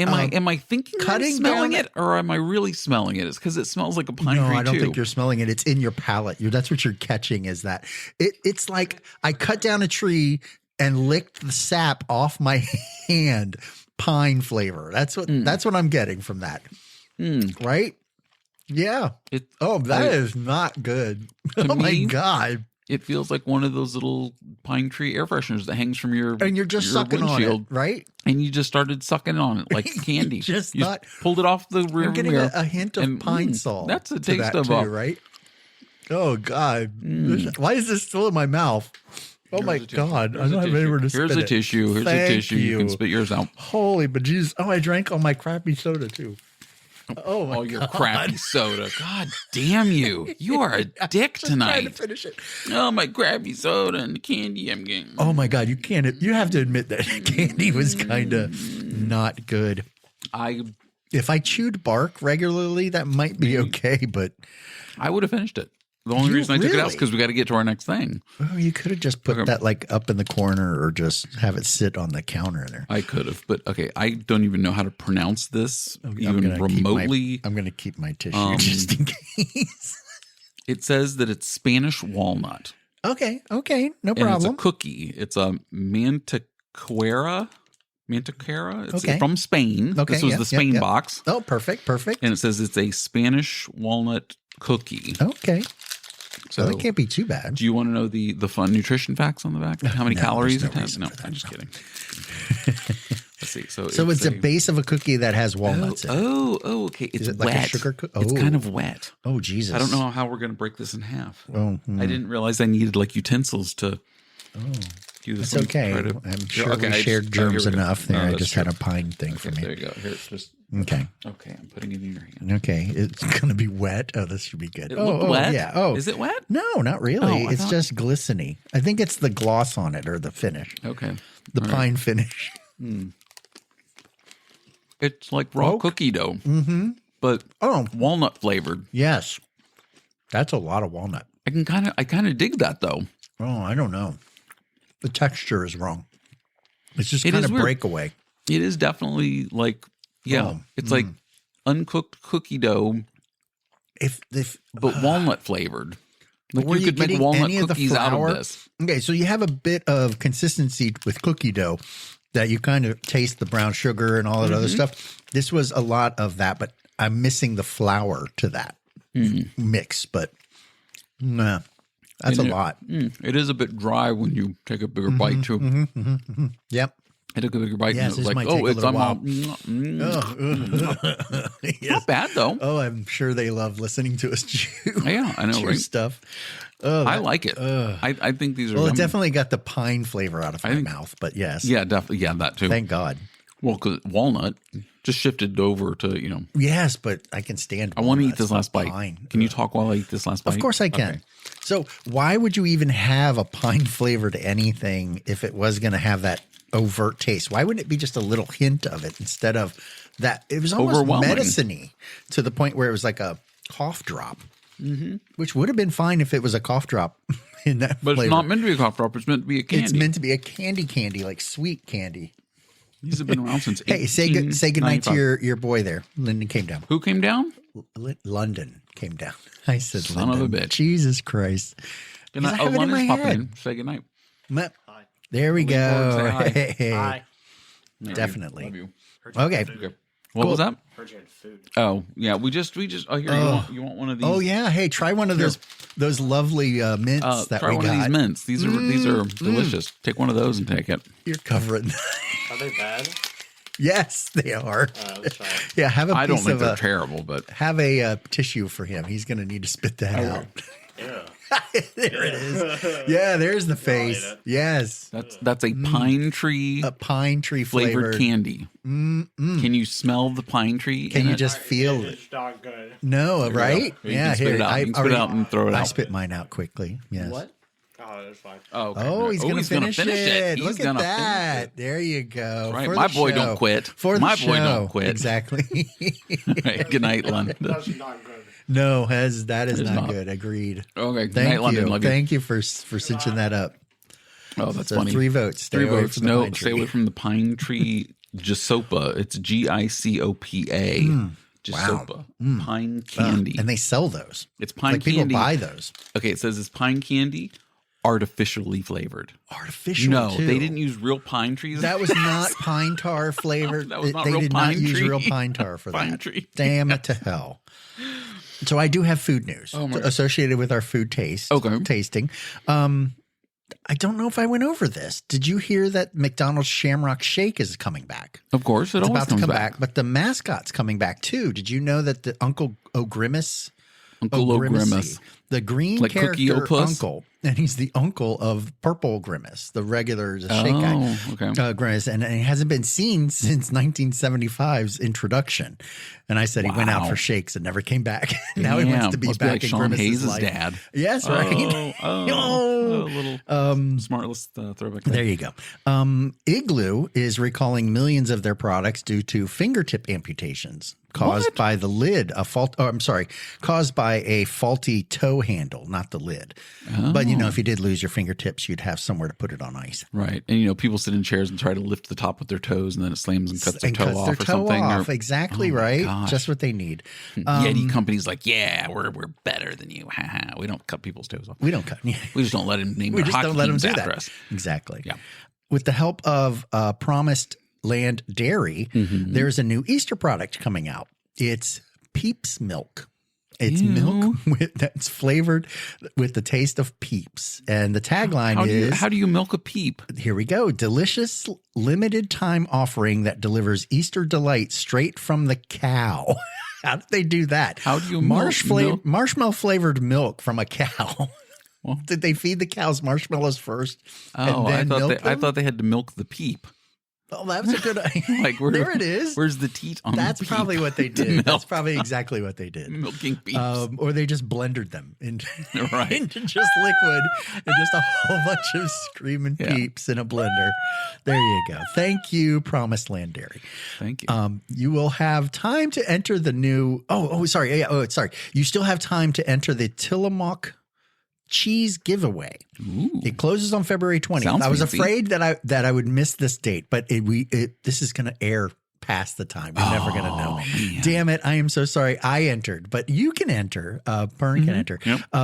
Am I thinking cutting I'm smelling down- it, or am I really smelling it? It's because it smells like a pine No, tree I don't too. think you're smelling it. It's in your palate. That's what you're catching. Is that it's like I cut down a tree and licked the sap off my hand. Pine flavor. That's what I'm getting from that. Right? Yeah. That is not good. Oh my me, God. It feels like one of those little pine tree air fresheners that hangs from your And you're just your sucking windshield, on it, right? and you just started sucking on it like candy. Just you not. pulled it off the rear I'm getting mirror. a hint of pine sol. That's a to taste that of too, right? Oh God. Why is this still in my mouth? Oh my God. I don't have anywhere to spit Here's a it. tissue. Here's a Thank tissue. You can spit yours out. Holy bejesus. Oh, I drank all my crappy soda too. Oh my God. Your crappy soda. God damn you. You are a dick Trying to tonight. finish it. Oh, my crappy soda and the candy I'm getting. Oh my God. You have to admit that candy was kind of not good. If I chewed bark regularly, that might be okay, but I would have finished it. The only reason I took it out is because we got to get to our next thing. oh, you could have just put that like up in the corner or just have it sit on the counter there. I could have, but okay, I don't even know how to pronounce this even gonna remotely. I'm going to keep my tissue just in case. It says that it's Spanish walnut. Okay, no And problem. it's a cookie. It's a mantequera. It's Okay. from Spain. Okay, This was yep, the Spain yep. box. Oh, perfect. And it says it's a Spanish walnut cookie. Okay. So That can't be too bad. do you want to know the fun nutrition facts on the back? How many No, calories there's it no has? reason No, for that, I'm just kidding. Let's see. So it's a base of a cookie that has walnuts in it. Oh, okay. It's Is it like wet. a sugar cookie? It's Oh. kind of wet. Oh, Jesus. I don't know how we're going to break this in half. Oh, I didn't realize I needed like utensils to do this. It's Let me okay. try to- I'm sure Okay, we shared here germs we go. enough there. No, I that's just true. had a pine thing for Okay, me. there you go. Here, just Okay. okay. I'm putting it in your hand. Okay. It's going to be wet. Oh, this should be good. It looked oh, wet. yeah. Oh, Is it wet? No, not really. Oh, I it's thought- just glistening. I think it's the gloss on it or the finish, Okay. the pine finish. It's like raw cookie dough, but Oh, walnut flavored. yes. That's a lot of walnut. I kind of dig that though. Oh, I don't know. The texture is wrong. It's just It kind is of weird. breakaway. It is definitely like, Oh, it's like uncooked cookie dough, If but walnut flavored. Like Were you you could make getting walnut any of the cookies out flour? of this. Okay, so you have a bit of consistency with cookie dough that you kind of taste the brown sugar and all that other stuff. This was a lot of that, but I'm missing the flour to that mix. But nah, that's And a lot. It is a bit dry when you take a bigger bite too. Yep. I took a bigger bite Yes, and it was this like, might take a it's little while. Yes. not bad though. Oh, I'm sure they love listening to us chew. Yeah, I know, chew right? stuff. Oh, I like it. I think these are. well, it yummy. definitely got the pine flavor out of my think- mouth, but yes. Yeah, definitely. Yeah, that too. Thank God. Well, because walnut just shifted over to Yes, but I can stand. I want to eat walnuts, this last not bite. pine. Can you talk while I eat this last bite? Of course I can. Okay. So why would you even have a pine flavor to anything if it was going to have that overt taste? Why wouldn't it be just a little hint of it instead of that? It was almost Overwhelming. medicine-y to the point where it was like a cough drop, which would have been fine if it was a cough drop in that But flavor. it's not meant to be a cough drop. It's meant to be a candy. It's meant to be a candy, like sweet candy. These have been around since. Hey, say goodnight to 1895. your boy there. Lyndon came down. Who came down? London came down. I said, Son of a Lyndon. bitch. Jesus Christ. Good Because night. I have it in London's my popping head. in. Say goodnight. Hi. There we Lean forward, go. say hi. Hey. Hi. Definitely. Love you. Okay. Okay. What was that? Heard you had food. Oh yeah, we just. Oh here, you want one of these? Oh yeah. Hey, try one of those lovely mints that try we one of these got. mints. These are delicious. Take one of those and take it. You're covering. Are they bad? Yes, they are. Let's try it. Yeah, have a I don't piece think of they're terrible, but have a tissue for him. He's going to need to spit that out. Yeah. There it is. Yeah, there's the face. it. Yes, that's a pine tree a pine tree flavored flavored. candy. Can you smell the pine tree? Can in you it? just feel it? It's not good. No, There you right? go. You can spit it out. You can spit it out and throw it I out. spit mine out quickly. Yes. What? Oh, that's fine. Oh, okay. Oh, he's going to finish it. He's Look at gonna that. finish it. There you go. Right. For My the boy show. don't quit. For the My show. boy don't quit. Exactly. Right. Good night, London. That's not good. No, that is not not. good. Agreed. Okay. Good Thank night, you. London. Love you. Thank you for cinching that up. Oh, that's So funny. 3 votes. Stay Three away votes. from the No, pine stay tree. away from the pine tree Gisopa. It's Gicopa. Gisopa. Pine candy. And they sell those. It's pine Like people candy. buy those. Okay, it says it's pine candy, artificially flavored. Artificial. No, too. they didn't use real pine trees. That was not pine tar flavored. That was not they real did pine not use tree. real pine tar for Pine that. tree. Damn it to hell. So I do have food news associated with our food tasting. I don't know if I went over this. Did you hear that McDonald's Shamrock Shake is coming back? Of course, it's about to come back. But the mascot's coming back too. Did you know that the Uncle O'Grimace, the green like character uncle, and he's the uncle of Purple Grimace, the regular shake guy, Grimace, and he hasn't been seen since 1975's introduction. And I said he went out for shakes and never came back. Now he wants to be back like in Sean Grimace's Hayes' life. dad. Yes, right. A little smart throwback. There you go. Igloo is recalling millions of their products due to fingertip amputations caused by the lid, caused by a faulty toe handle, not the lid. But if you did lose your fingertips, you'd have somewhere to put it on ice. Right. And people sit in chairs and try to lift the top with their toes, and then it slams and cuts their toe off or something. Exactly right. Gosh. Just what they need. Yeti company's like, we're better than you. We don't cut people's toes off. We don't cut. We just don't let him name their hockey teams after us. Exactly. Yeah. With the help of Promised Land Dairy, there's a new Easter product coming out. It's Peeps milk. It's milk that's flavored with the taste of Peeps. And the tagline is... How do you milk a peep? Here we go. Delicious limited time offering that delivers Easter delight straight from the cow. How did they do that? How do you marshmallow flavored milk from a cow? Well, did they feed the cows marshmallows first? I thought they had to milk the peep. Oh, that was a good idea. There it is. Where's the teat on That's the peep? probably what they did. That's probably exactly what they did. Milking peeps. Or they just blended them into just liquid and just a whole bunch of screaming peeps in a blender. There you go. Thank you, Promised Land Dairy. Thank you. You will have time to enter the new... sorry. You still have time to enter the Tillamook cheese giveaway. Ooh. It closes on February 20th. I was afraid that I would miss this date, but this is going to air past the time. You're never going to know. Man. Damn it. I am so sorry I entered, but you can enter. Pern can enter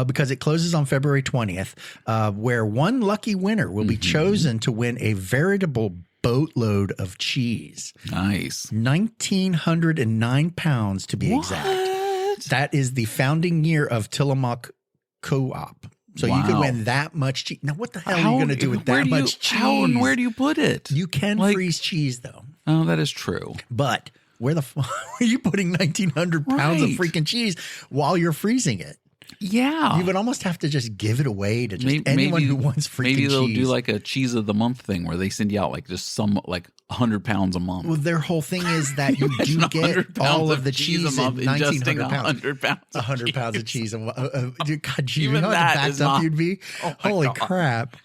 because it closes on February 20th, where one lucky winner will be chosen to win a veritable boatload of cheese. Nice. 1,909 pounds to be exact. That is the founding year of Tillamook Co-op. So you could win that much cheese. Now, what the hell are you going to do with that much cheese? How and where do you put it? You can freeze cheese, though. Oh, that is true. But where the fuck are you putting 1,900 pounds of freaking cheese while you're freezing it? Yeah. You would almost have to just give it away to just anyone who wants freaking cheese. Maybe they'll do like a cheese of the month thing where they send you out just some 100 pounds a month. Well, their whole thing is that you do get all of the cheese in 1,900 pounds. 100 pounds of cheese. God, you know how backed up you'd be? Oh holy crap.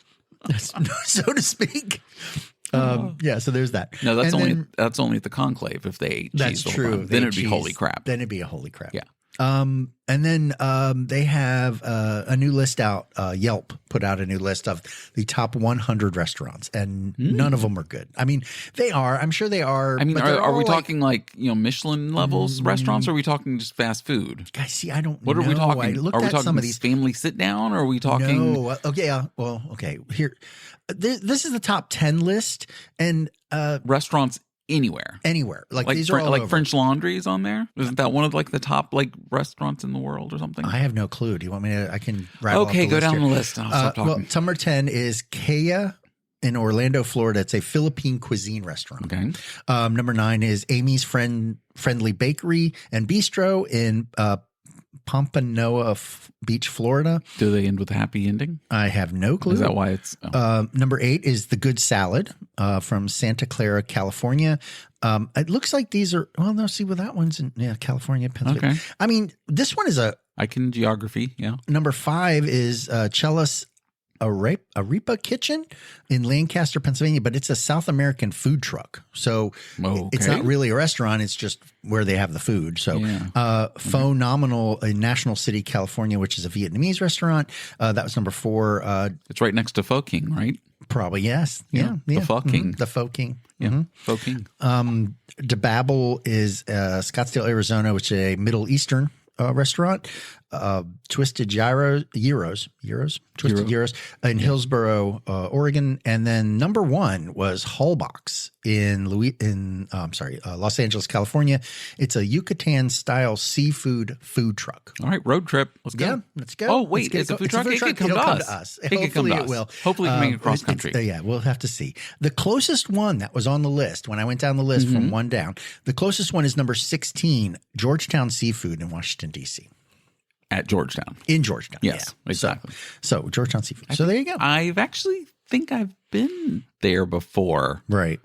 So to speak. So there's that. No, that's only at the conclave if they ate cheese. That's true. Then it'd be holy crap. Then it'd be a holy crap. Yeah. And then they have a new list out. Yelp put out a new list of the top 100 restaurants, and none of them are good. I mean, they are. I'm sure they are. I mean, are we talking Michelin levels restaurants, or are we talking just fast food? Guys, see, I don't know. What are we talking? I looked are we at talking some of these family sit down, or are we talking? No. Okay. Okay. Here, this is the top 10 list, and restaurants. Anywhere, these are all over. French Laundry is on there. Isn't that one of the top restaurants in the world or something? I have no clue. Do you want me to? I can rattle off the go list down here. the list. I'll stop talking. Well, number 10 is Kea in Orlando, Florida. It's a Philippine cuisine restaurant. Okay. Number 9 is Amy's Friendly Bakery and Bistro in Pompanoa Beach, Florida. Do they end with a happy ending? I have no clue. Is that why it's... Number 8 is The Good Salad from Santa Clara, California. It looks like these are... Well, no, see, well, that one's in California, Pennsylvania. Okay. I mean, this one is a... I can geography, yeah. Number 5 is Chella's Arepa Kitchen in Lancaster, Pennsylvania, but it's a South American food truck. So it's not really a restaurant. It's just where they have the food. So Pho Nominal in National City, California, which is a Vietnamese restaurant. That was number 4. It's right next to Pho King, right? Probably, yes. Yeah. The Pho King. The Pho King. Yeah, Pho King. DeBabble is Scottsdale, Arizona, which is a Middle Eastern restaurant. Twisted Gyros in Hillsboro, Oregon, and then number 1 was Hullbox in Los Angeles, California. It's a Yucatan style seafood food truck. All right, road trip. Let's go. Yeah, let's go. Oh wait, it's a food truck. It could come to us. It could come to us. It will. Hopefully, we can make it cross country. Yeah, we'll have to see. The closest one that was on the list when I went down the list from one down, the closest one is number 16, Georgetown Seafood in Washington D.C. At Georgetown. In Georgetown. Yes, yeah. exactly. So Georgetown Seafood. So there you go. I've actually think I've been there before. Right.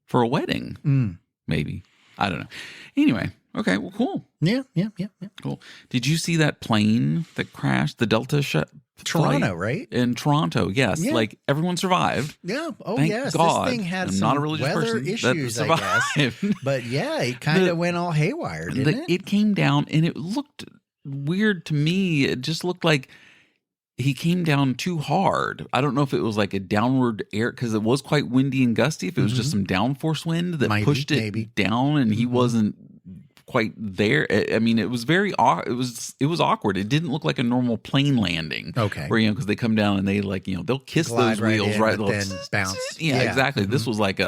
For a wedding. Maybe. I don't know. Anyway. Okay. Well, cool. Yeah. Cool. Did you see that plane that crashed? The Delta Toronto, right? In Toronto. Yes. Yeah. Like everyone survived. Yeah. Oh, Thank yes. God. This thing had I'm some not a religious weather person issues, that I guess. survived. But yeah, it kind of went all haywire, didn't it? It came down and it looked weird to me. It just looked like he came down too hard. I don't know if it was like a downward air because it was quite windy and gusty. If it was just some downforce wind that pushed it down and he wasn't quite there. I mean, it was very it was awkward. It didn't look like a normal plane landing. Okay, where because they come down and they they'll kiss glide those wheels right, then bounce. Yeah, exactly. This was like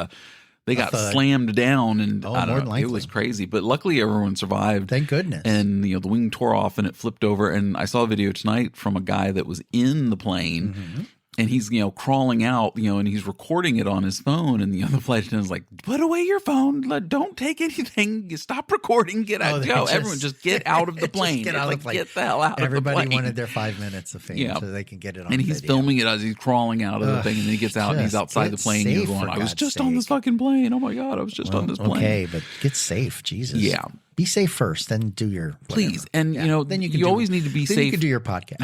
they got thud. slammed down and I don't know. Likely. It was crazy, but luckily everyone survived. Thank goodness. And the wing tore off and it flipped over. And I saw a video tonight from a guy that was in the plane. And he's, crawling out, and he's recording it on his phone. And the other flight attendant's like, put away your phone. Don't take anything. Stop recording. Get out. Go. Everyone just get out of the plane. Get out of the plane. Get the hell out of the plane. Everybody wanted their 5 minutes of fame so they can get it on And he's video. filming it as he's crawling out of the thing. And then he gets out and he's outside the plane. And he's going, I was just on this fucking plane. Oh my God. I was just on this plane. Okay, but get safe. Jesus. Yeah. Be safe first, then do your whatever. Please. And then you always need to be then safe. You can do your podcast.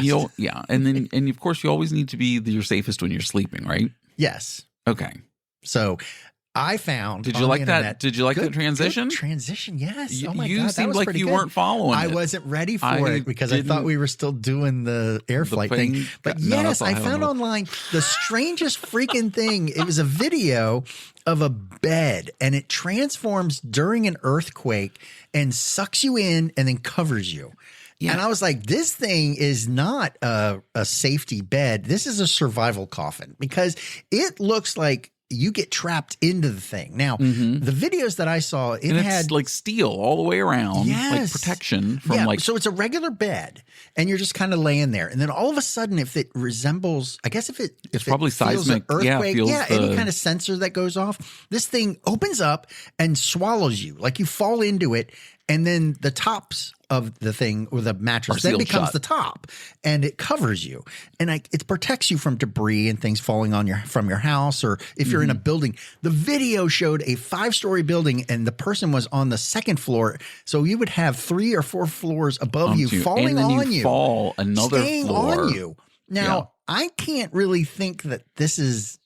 And of course you always need to be your safest when you're sleeping, right? Yes. Okay. So I found. Did you like that? Did you like that transition? Good transition, yes. Oh my you God, that seemed was like pretty you good. weren't following. I wasn't ready for it because I thought we were still doing the air flight thing. But yes, I found online the strangest freaking thing. It was a video of a bed, and it transforms during an earthquake and sucks you in and then covers you. Yeah. And I was like, this thing is not a safety bed. This is a survival coffin because it looks like you get trapped into the thing. Now, the videos that I saw, it had like steel all the way around, like protection from so it's a regular bed, and you're just kind of laying there. And then all of a sudden, if it resembles, I guess if it's probably feels seismic, an earthquake, any kind of sensor that goes off, this thing opens up and swallows you, like you fall into it, and then the tops of the thing or the mattress then becomes the top and it covers you and it protects you from debris and things falling on from your house or if you're in a building. The video showed a 5-story building and the person was on the 2nd floor. So you would have 3 or 4 floors above you falling on you, fall another staying floor on you. Now I can't really think that this is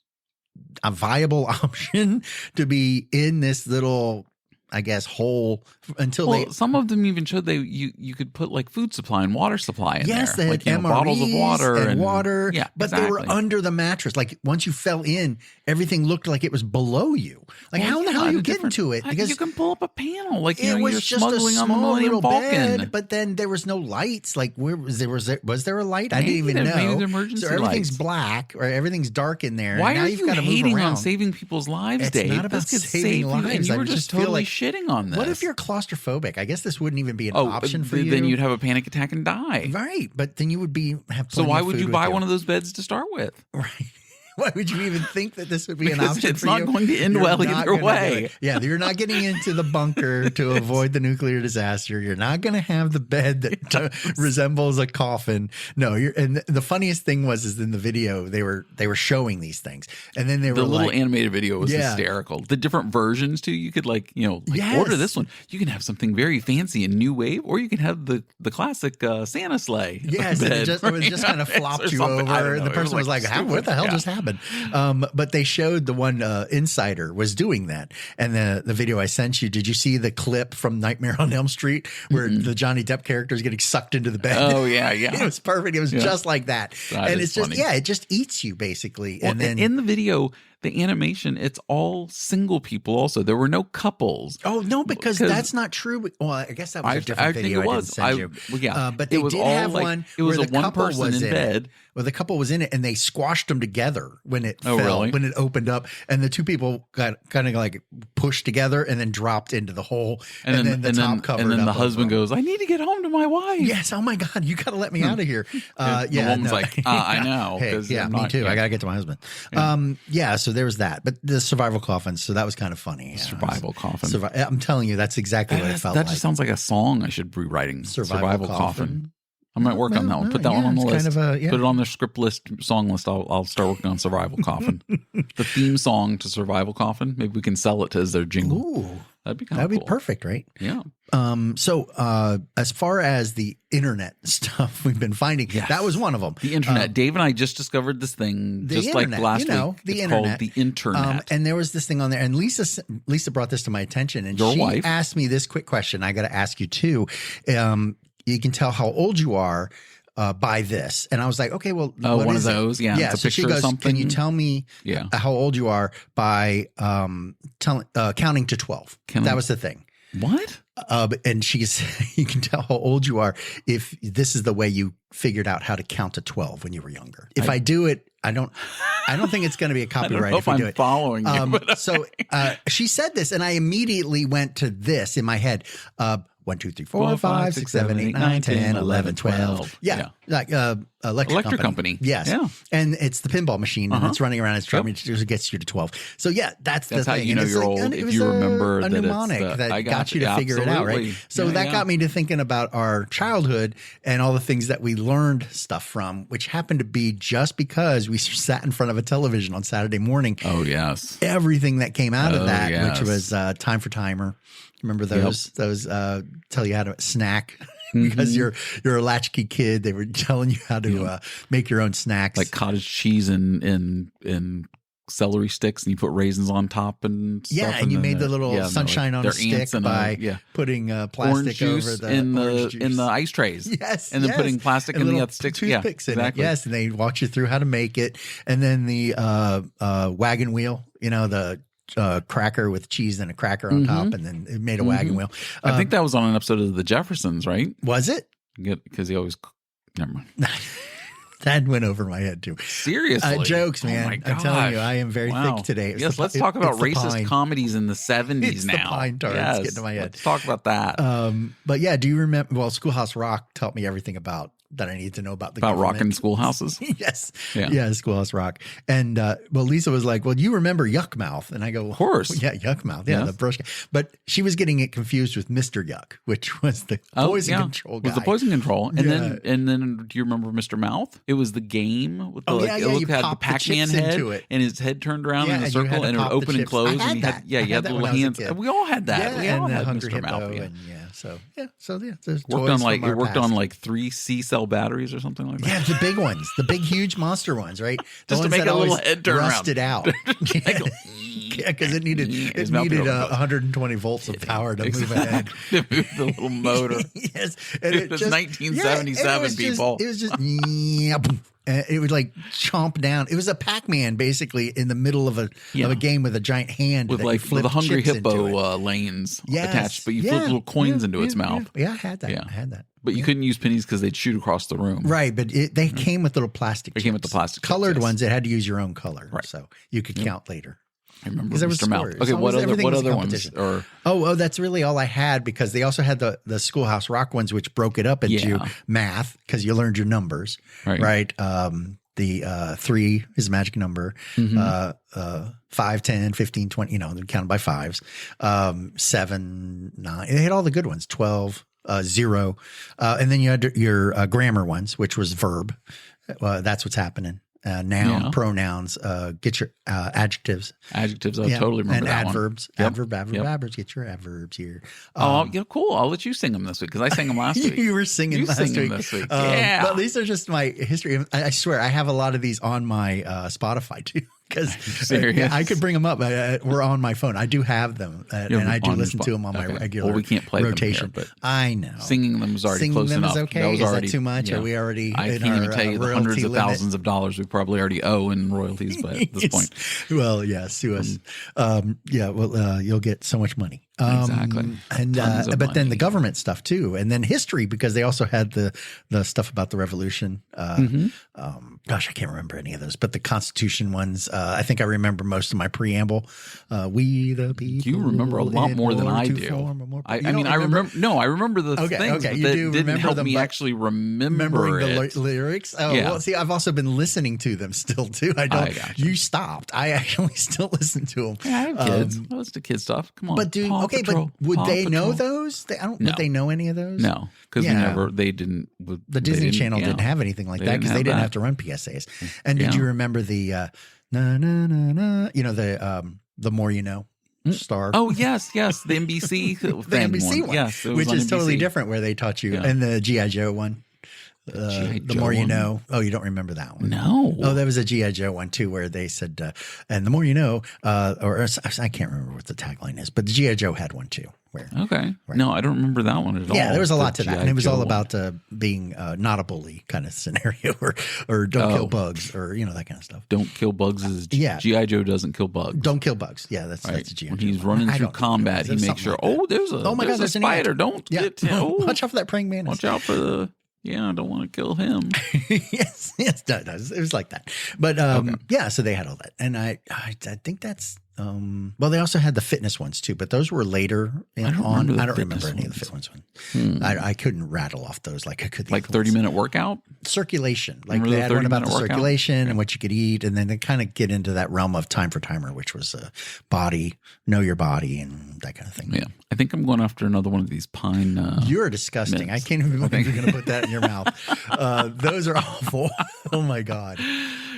a viable option to be in this little, I guess, hole until some of them even showed you could put like food supply and water supply in there. Yes, they had like, bottles of water and water. Yeah, but they were under the mattress. Like once you fell in, everything looked like it was below you. Like how the hell do you get into it? Because you can pull up a panel. Like it was you're just smuggling a on the small Millennium little Falcon. bed. But then there was no lights. Like where was there a light? I didn't even know. Maybe the emergency so everything's lights. Black or everything's dark in there. Why and now are you've you got to hating move around. on saving people's lives, It's Dave? not about saving lives. And you were I just feel totally like, shitting on this. What if you're claustrophobic? I guess this wouldn't even be an option for you. Then you'd have a panic attack and die. Right. But then you would have So why would you buy one of those beds to start with? Right. Why would you even think that this would be an option it's for you? not going to end well either way. Yeah, you're not getting into the bunker to avoid the nuclear disaster. You're not going to have the bed that resembles a coffin. No, and the funniest thing is in the video they were showing these things, and then they were the little animated video was hysterical. The different versions too. You could order this one. You can have something very fancy and new wave, or you can have the classic Santa sleigh. Yes, bed, it was just kind of flopped you over. And the person was like, "What the hell just happened?" But they showed the one insider was doing that. And the video I sent you, did you see the clip from Nightmare on Elm Street where the Johnny Depp character is getting sucked into the bed? Oh, yeah. It was perfect. It was just like that. That and it's funny. just, it just eats you basically. Well, and then in the video, the animation, it's all single people also. There were no couples. Oh, no, because that's not true. Well, I guess that was a different video I didn't send you. Well, yeah. But they it was did all have like, one it was where a the one couple person was in bed. Well, the couple was in it, and they squashed them together when it Oh, fell, really? when it opened up, and the two people got kind of like pushed together and then dropped into the hole, and then the top covered and then up the over husband them. goes, "I need to get home to my wife." Yes. Oh my God, you got to let me out of here. The woman's like, I know. Hey, 'cause yeah, I'm me not- too. yeah. I got to get to my husband. Yeah. So there was that, but the survival coffin. So that was kind of funny. Yeah. Survival coffin. I'm telling you, that's exactly what it felt that like. just sounds like a song I should be writing. Survival Coffin. I might work on that one. Put that one on the it's list. kind of a- Put it on the script list, song list. I'll start working on Survival Coffin. The theme song to Survival Coffin. Maybe we can sell it as their jingle. Ooh, That'd be kind that'd of be cool. perfect, right? Yeah. So as far as the internet stuff we've been finding, Yes. that was one of them. The internet. Dave and I just discovered this thing the just internet, like last you know, week. the It's internet. called the internet. And there was this thing on there, and Lisa brought this to my attention, and Your she wife. asked me this quick question. I got to ask you too. You can tell how old you are by this, and I was like, okay, well, Oh, what one of is it? those? Yeah, yeah. it's a So she picture of goes, something. can you tell me Yeah. how old you are by counting to 12? That was the thing. What? And she's, you can tell how old you are if this is the way you figured out how to count to 12 when you were younger. If I do it, I don't think it's going to be a I don't copyright know if if we do I'm it. following you. But So she said this, and I immediately went to this in my head. 1, 2, 3, 4, 5, 6, 7, 8, 9, 10, 11, 12. Yeah. Like electric company. Yes. Yeah. And it's the pinball machine, and it's running around. It's trying to get you to 12. So yeah, that's the That's how thing. you And know it's you're like- old, and it if was you remember a that it's mnemonic the- that I got you to you. figure it out, right? Absolutely. So Yeah, that yeah. got me to thinking about our childhood and all the things that we learned stuff from, which happened to be just because we sat in front of a television on Saturday morning. Oh, yes. Everything that came out of Oh, that, yes. which was Time for Timer. Remember those? Those tell you how to snack because you're a latchkey kid. They were telling you how to make your own snacks, Like cottage cheese and celery sticks, and you put raisins on top and stuff. yeah. And you then made the little sunshine on they're a stick ants and by putting orange plastic juice over the in orange juice. in the ice trays. Yes, and then yes. putting plastic And in the little other sticks. Yeah, toothpicks in exactly. it. Yes, and they walked you through how to make it, and then the wagon wheel. You know, the cracker with cheese and a cracker on top, and then it made a wagon wheel. I think that was on an episode of The Jeffersons, right? Was it? Because he always. Never mind. That went over my head too. Seriously, Jokes, Oh man. my I'm telling you, gosh. I am very Wow. thick today. It's Yes, the let's pi- talk about it's the racist pine. comedies in the 70s It's the now. pine tar. It's Yes, getting to my head. Let's talk about that. But yeah, do you remember? Well, Schoolhouse Rock taught me everything about that I need to know about the about rocking government. schoolhouses. Yes. Yeah. Yeah, Schoolhouse Rock. And well, Lisa was like, well, you remember Yuck Mouth? And I go, of course. Yeah, Yuck Mouth. Yeah, Yes. the brush guy. But she was getting it confused with Mr. Yuck, which was the poison control guy. Was the poison control. And Yeah. then do you remember Mr. Mouth? It was the game with the Oh, like yeah, it yeah, looked you had the pop the Pac-Man chips head into it. and his head turned around Yeah, in a and you had circle to and it would pop the open and chips. close I and had he that. had yeah, I you had had that the when little I was a hands. kid. We all had that. Yeah, We all and the had Hungry Mr. Mouth. Hippo, Yeah. and so there's Worked toys on from like our it worked past. on like 3 C-cell batteries or something like that. Yeah, the big ones, the big, huge monster ones, right? The Just to ones make that a little always head turn around. rusted out. Yeah, because it needed His mouth would open and close. 120 volts of power to move ahead. To move the little motor. Yes, and It was 1977, yeah, and it was people. It was just and it would like chomp down. It was a Pac-Man basically in the middle of a game with a giant hand With that like you flip the Hungry chips into it. Hippo lanes Yes, attached, but you yeah, flip little coins yeah, into its yeah, mouth. Yeah, I had that. Yeah. I had that. But you couldn't use pennies because they'd shoot across the room. Right, but they came with little plastic. They came with the chips. plastic chips, colored yes. ones. It had to use your own color, Right. so you could count later. I remember 'Cause there was Mr. Mouth. scores. Okay, As long as everything what was a other ones? competition. Or Oh, that's really all I had because they also had the Schoolhouse Rock ones, which broke it up into Yeah. math because you learned your numbers, Right. The 3 is a magic number. 5, 10, 15, 20, you know, they're counted by fives. 7, 9. They had all the good ones. 12, 0. And then you had your grammar ones, which was verb. That's what's happening. Noun, pronouns, get your adjectives. adjectives. I totally remember and that adverbs. Yep. Adverbs. Get your adverbs here. Cool. I'll let you sing them this week because I sang them last week. You were singing You last sing 'em week. this week. Yeah. But these are just my history. I swear, I have a lot of these on my Spotify too. Because Serious? I could bring them up. We're on my phone. I do have them, and I do listen to them on my regular. Well, we can't play rotation. them here, but I know singing them is already singing close them enough. is okay. That was Is already that too much? Yeah. Are we already? I in can't even our, tell you the royalty hundreds of limit? thousands of dollars we probably already owe in royalties by at this point. Well, yeah, sue us. You'll get so much money. Exactly. And Tons of but then the money. government stuff too, and then history, because they also had the stuff about the revolution. Gosh, I can't remember any of those, but the Constitution ones. I think I remember most of my preamble. We the people. You remember a lot in more than order I to do. form a more- I You mean, don't I remember. No, I remember the Okay, things, okay, but you that do didn't remember help them, me but actually remember remembering it. the lyrics. Oh, Yeah. well, see, I've also been listening to them still too. I don't. gotcha. You stopped. I actually still listen to them. Yeah, I have kids. I listen to kid stuff. Come on. But Paw Patrol, but would Paw they know Patrol. those? No. Would they know any of those? No, because Yeah. they didn't. The Disney Channel didn't have anything like that because they didn't have to run PSAs. And did Yeah. you remember the na na na na? You know the more you know star. Oh yes, the NBC thing. the NBC one, Yes, it was which on is totally NBC. different, where they taught you, Yeah. and the GI Joe one. G.I. The Joe more you one? know. Oh, you don't remember that one? No. Oh, there was a GI Joe one too, where they said, "And the more you know," or I can't remember what the tagline is, but the GI Joe had one too. Where Okay. No, I don't remember that one at all. yeah, there was a The lot to that, G.I. and it was Joe all one. about being not a bully kind of scenario, or don't Oh. kill bugs, or that kind of stuff. Don't kill bugs. Is Yeah. G.I. Joe doesn't kill bugs. Don't kill bugs. Yeah, that's Right. a GI When Joe he's one. running I through don't know. combat, he There's makes something sure. like that. There's a Oh my God, there's a an spider. ant. Don't Yeah. get him. Oh, Watch out for that praying mantis. watch out for the. Yeah, I don't want to kill him. yes, it does. It was like that. But yeah, so they had all that, and I think that's. Well, they also had the fitness ones too, but those were later on. I don't remember any of the fitness ones. I couldn't rattle off those like I could. Like 30-minute workout. Circulation. Like Remember they the had one about the 30-minute workout? circulation and what you could eat, and then they kind of get into that realm of Time for Timer, which was body, know your body, and that kind of thing. Yeah, I think I'm going after another one of these pine. You're disgusting. mints. I can't even believe you're going to put that in your mouth. Those are awful. Oh my God.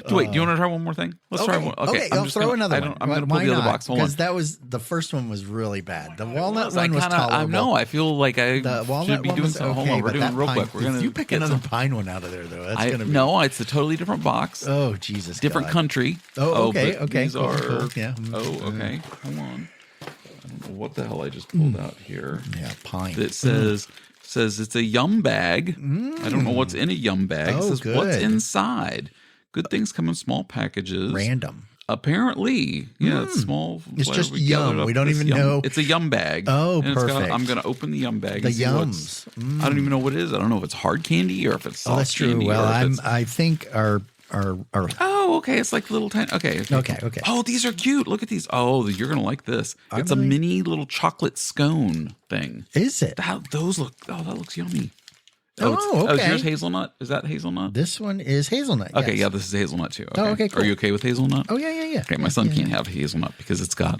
Wait, do you want to try one more thing? Let's try one. Okay, I'll throw another one. I'm going to pull the other box. Hold on. Because that was the first one was really bad. The walnut I one was tolerable. I know. I feel like I The walnut should be one doing was something. okay, Hold on, we're but doing that real pine, quick. We're if going you pick another pine one out of there, though, that's going to be no. It's a totally different box. Oh Jesus! Different God. country. Oh, okay, but okay. These Cool, are. cool, yeah. Oh, okay. Hold on. I don't know what the hell I just pulled out here. Yeah, pine. It says it's a yum bag. I don't know what's in a yum bag. It Oh, says what's good. inside. Good things come in small packages. Random. Apparently, yeah, it's small. It's just we gathered yum. up We don't this even yum. know. It's a yum bag. Oh, and perfect. I'm going to open the yum bag. The and see yums. I don't even know what it is. I don't know if it's hard candy or if it's soft Oh, that's true. candy. Well, or if it's, I think our oh, okay. It's like little tiny. Okay. Okay. Oh, these are cute. Look at these. Oh, you're gonna like this. It's a mini little chocolate scone thing. is it? Those look. Oh, that looks yummy. Oh, is okay. yours hazelnut? Is that hazelnut? This one is hazelnut. Okay, yes. yeah, this is hazelnut too. Okay. Oh, okay, cool. Are you okay with hazelnut? Oh yeah. Okay, my son can't have hazelnut because it's got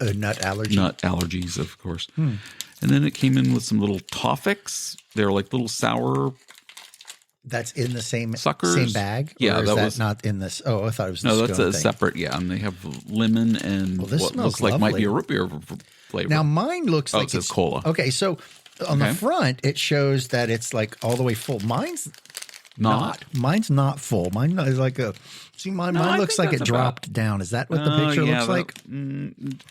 A nut allergy. nut allergies, of course. And then it came in with some little Toffix. They're like little sour. That's in the same Suckers? bag. Yeah, or is that that was- not in this. Oh, I thought it was. No, the that's scone a thing. separate. Yeah, and they have lemon and Well, this what smells looks like might be a lovely. root beer flavor. Now mine looks Oh, like it says cola. Okay, so on the Okay. front it shows that it's like all the way full. Mine's not. Mine's not full. Mine is like a. See, mine No, I looks think like it that's dropped down. Is that what the picture yeah, looks like?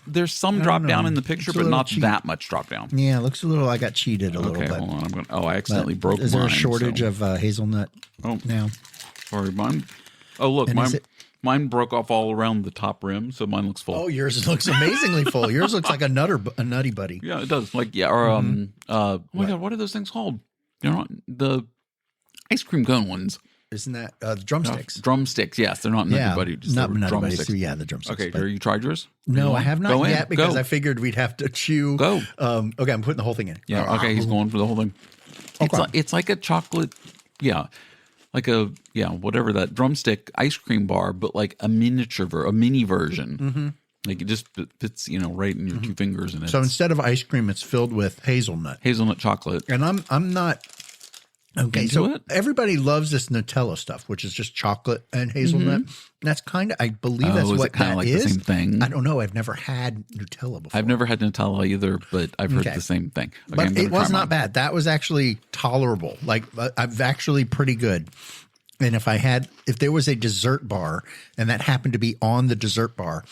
There's some don't drop down know. in the picture, It's a but little not cheap. that much drop down. Yeah, it looks a little. I got cheated a little Okay, bit. hold on. I But accidentally broke mine. Is there a shortage so- of hazelnut Oh. now? Sorry, mine. Oh, look, And is mine broke off all around the top rim, so mine looks full. Oh, yours looks amazingly full. Yours looks like a nutty buddy. Yeah, it does. Like, yeah, or Mm-hmm. oh my god, what are those things called? You know, the ice cream cone ones. Isn't that drumsticks? Drumsticks. Yes, they're not Nutty Buddy. Just not they're nutty buddies. drumsticks. Yeah, the drumsticks. Okay, but- are you tried yours? No, You I have Go not in. yet because Go. I figured we'd have to chew. Go. Okay, I'm putting the whole thing in. Yeah. Okay, he's going for the whole thing. It's like a chocolate. Yeah. Like whatever that drumstick ice cream bar, but like a mini version. Mm-hmm. Like it just fits, right in your two fingers, and it's So instead of ice cream, it's filled with hazelnut. hazelnut chocolate. And I'm not okay. Into So it? everybody loves this Nutella stuff, which is just chocolate and hazelnut. That's kind of, I believe that's is what it kind that of like is. the same thing? I don't know. I've never had Nutella before. I've never had Nutella either, but I've heard Okay. the same thing. Okay, But I'm gonna it was try not mine. bad. That was actually tolerable. Like I've actually pretty good. And if there was a dessert bar and that happened to be on the dessert bar,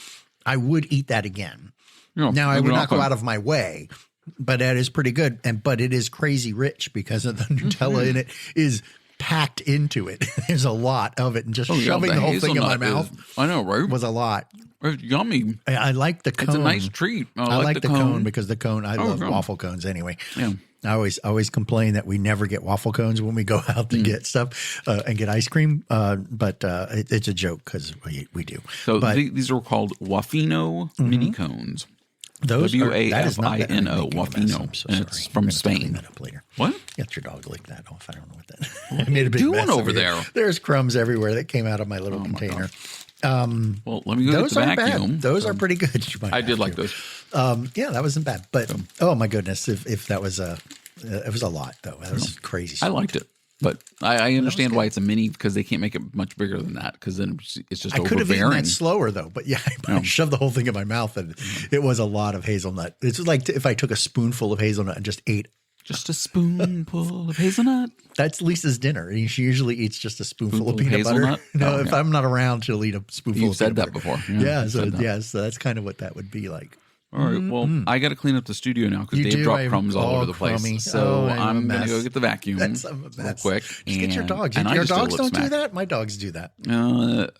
I would eat that again. Yeah, Now, I maybe would not not go fun. out of my way, but that is pretty good. But it is crazy rich because of the Nutella in it is packed into it. There's a lot of it, and just shoving the whole thing in my mouth I know, right? was a lot. It's yummy. I like the cone. It's a nice treat. I like the cone because the cone, I love waffle cones anyway. Yeah. I always complain that we never get waffle cones when we go out to get stuff and get ice cream. But it's a joke because we do. So but these are called Wafino mini cones. those Wafino, I'm so and sorry. it's from We're gonna Spain. clean that up later. What? Get your dog lick that off. I don't know what that. I made a big doing mess over here. there? There's crumbs everywhere that came out of my little container. Well, let me go Those get the aren't vacuum. bad. Those are pretty good. You might I did have like to. those. Yeah, that wasn't bad. But oh my goodness, if that was it was a lot though. That was crazy. I liked it. But I understand why it's a mini because they can't make it much bigger than that because then it's just I could have eaten overbearing. that slower though, but yeah, I shoved the whole thing in my mouth and it was a lot of hazelnut. It's like if I took a spoonful of hazelnut and just ate. Just a spoonful of hazelnut. That's Lisa's dinner. She usually eats just a spoonful of peanut hazelnut? butter. No, Oh, if yeah. I'm not around, she'll eat a spoonful. You've of said peanut that butter. before. Yeah, you've so said that. so that's kind of what that would be like. All right. Well, I got to clean up the studio now because You Dave do? dropped I'm crumbs all all over the place. crummy. So I'm a I'm going to mess. go get the vacuum That's a real mess. quick. Just get your dogs. and I Your just did a dogs lip don't do smack. that. My dogs do that.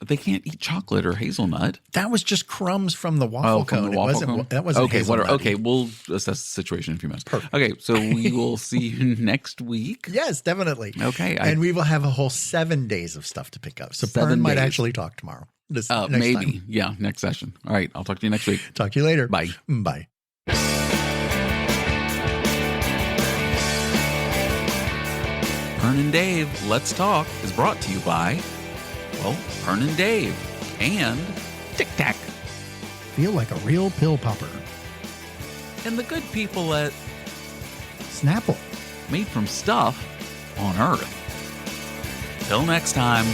They can't eat chocolate or hazelnut. That was just crumbs from the waffle From cone. the waffle it cone? wasn't. That wasn't okay. Whatever. hazelnut. Okay, we'll assess the situation in a few minutes. Perfect. Okay, so we will see you next week. Yes, definitely. Okay, and we will have a whole 7 days of stuff to pick up. So 7 Pern might days. actually talk tomorrow. Next Maybe. time. Yeah, next session. All right, I'll talk to you next week. Talk to you later. Bye. Bye. Pern and Dave, Let's Talk is brought to you by, well, Pern and Dave and Tic Tac Feel like a real pill popper. and the good people at Snapple. Made from Stuff on Earth. Till next time.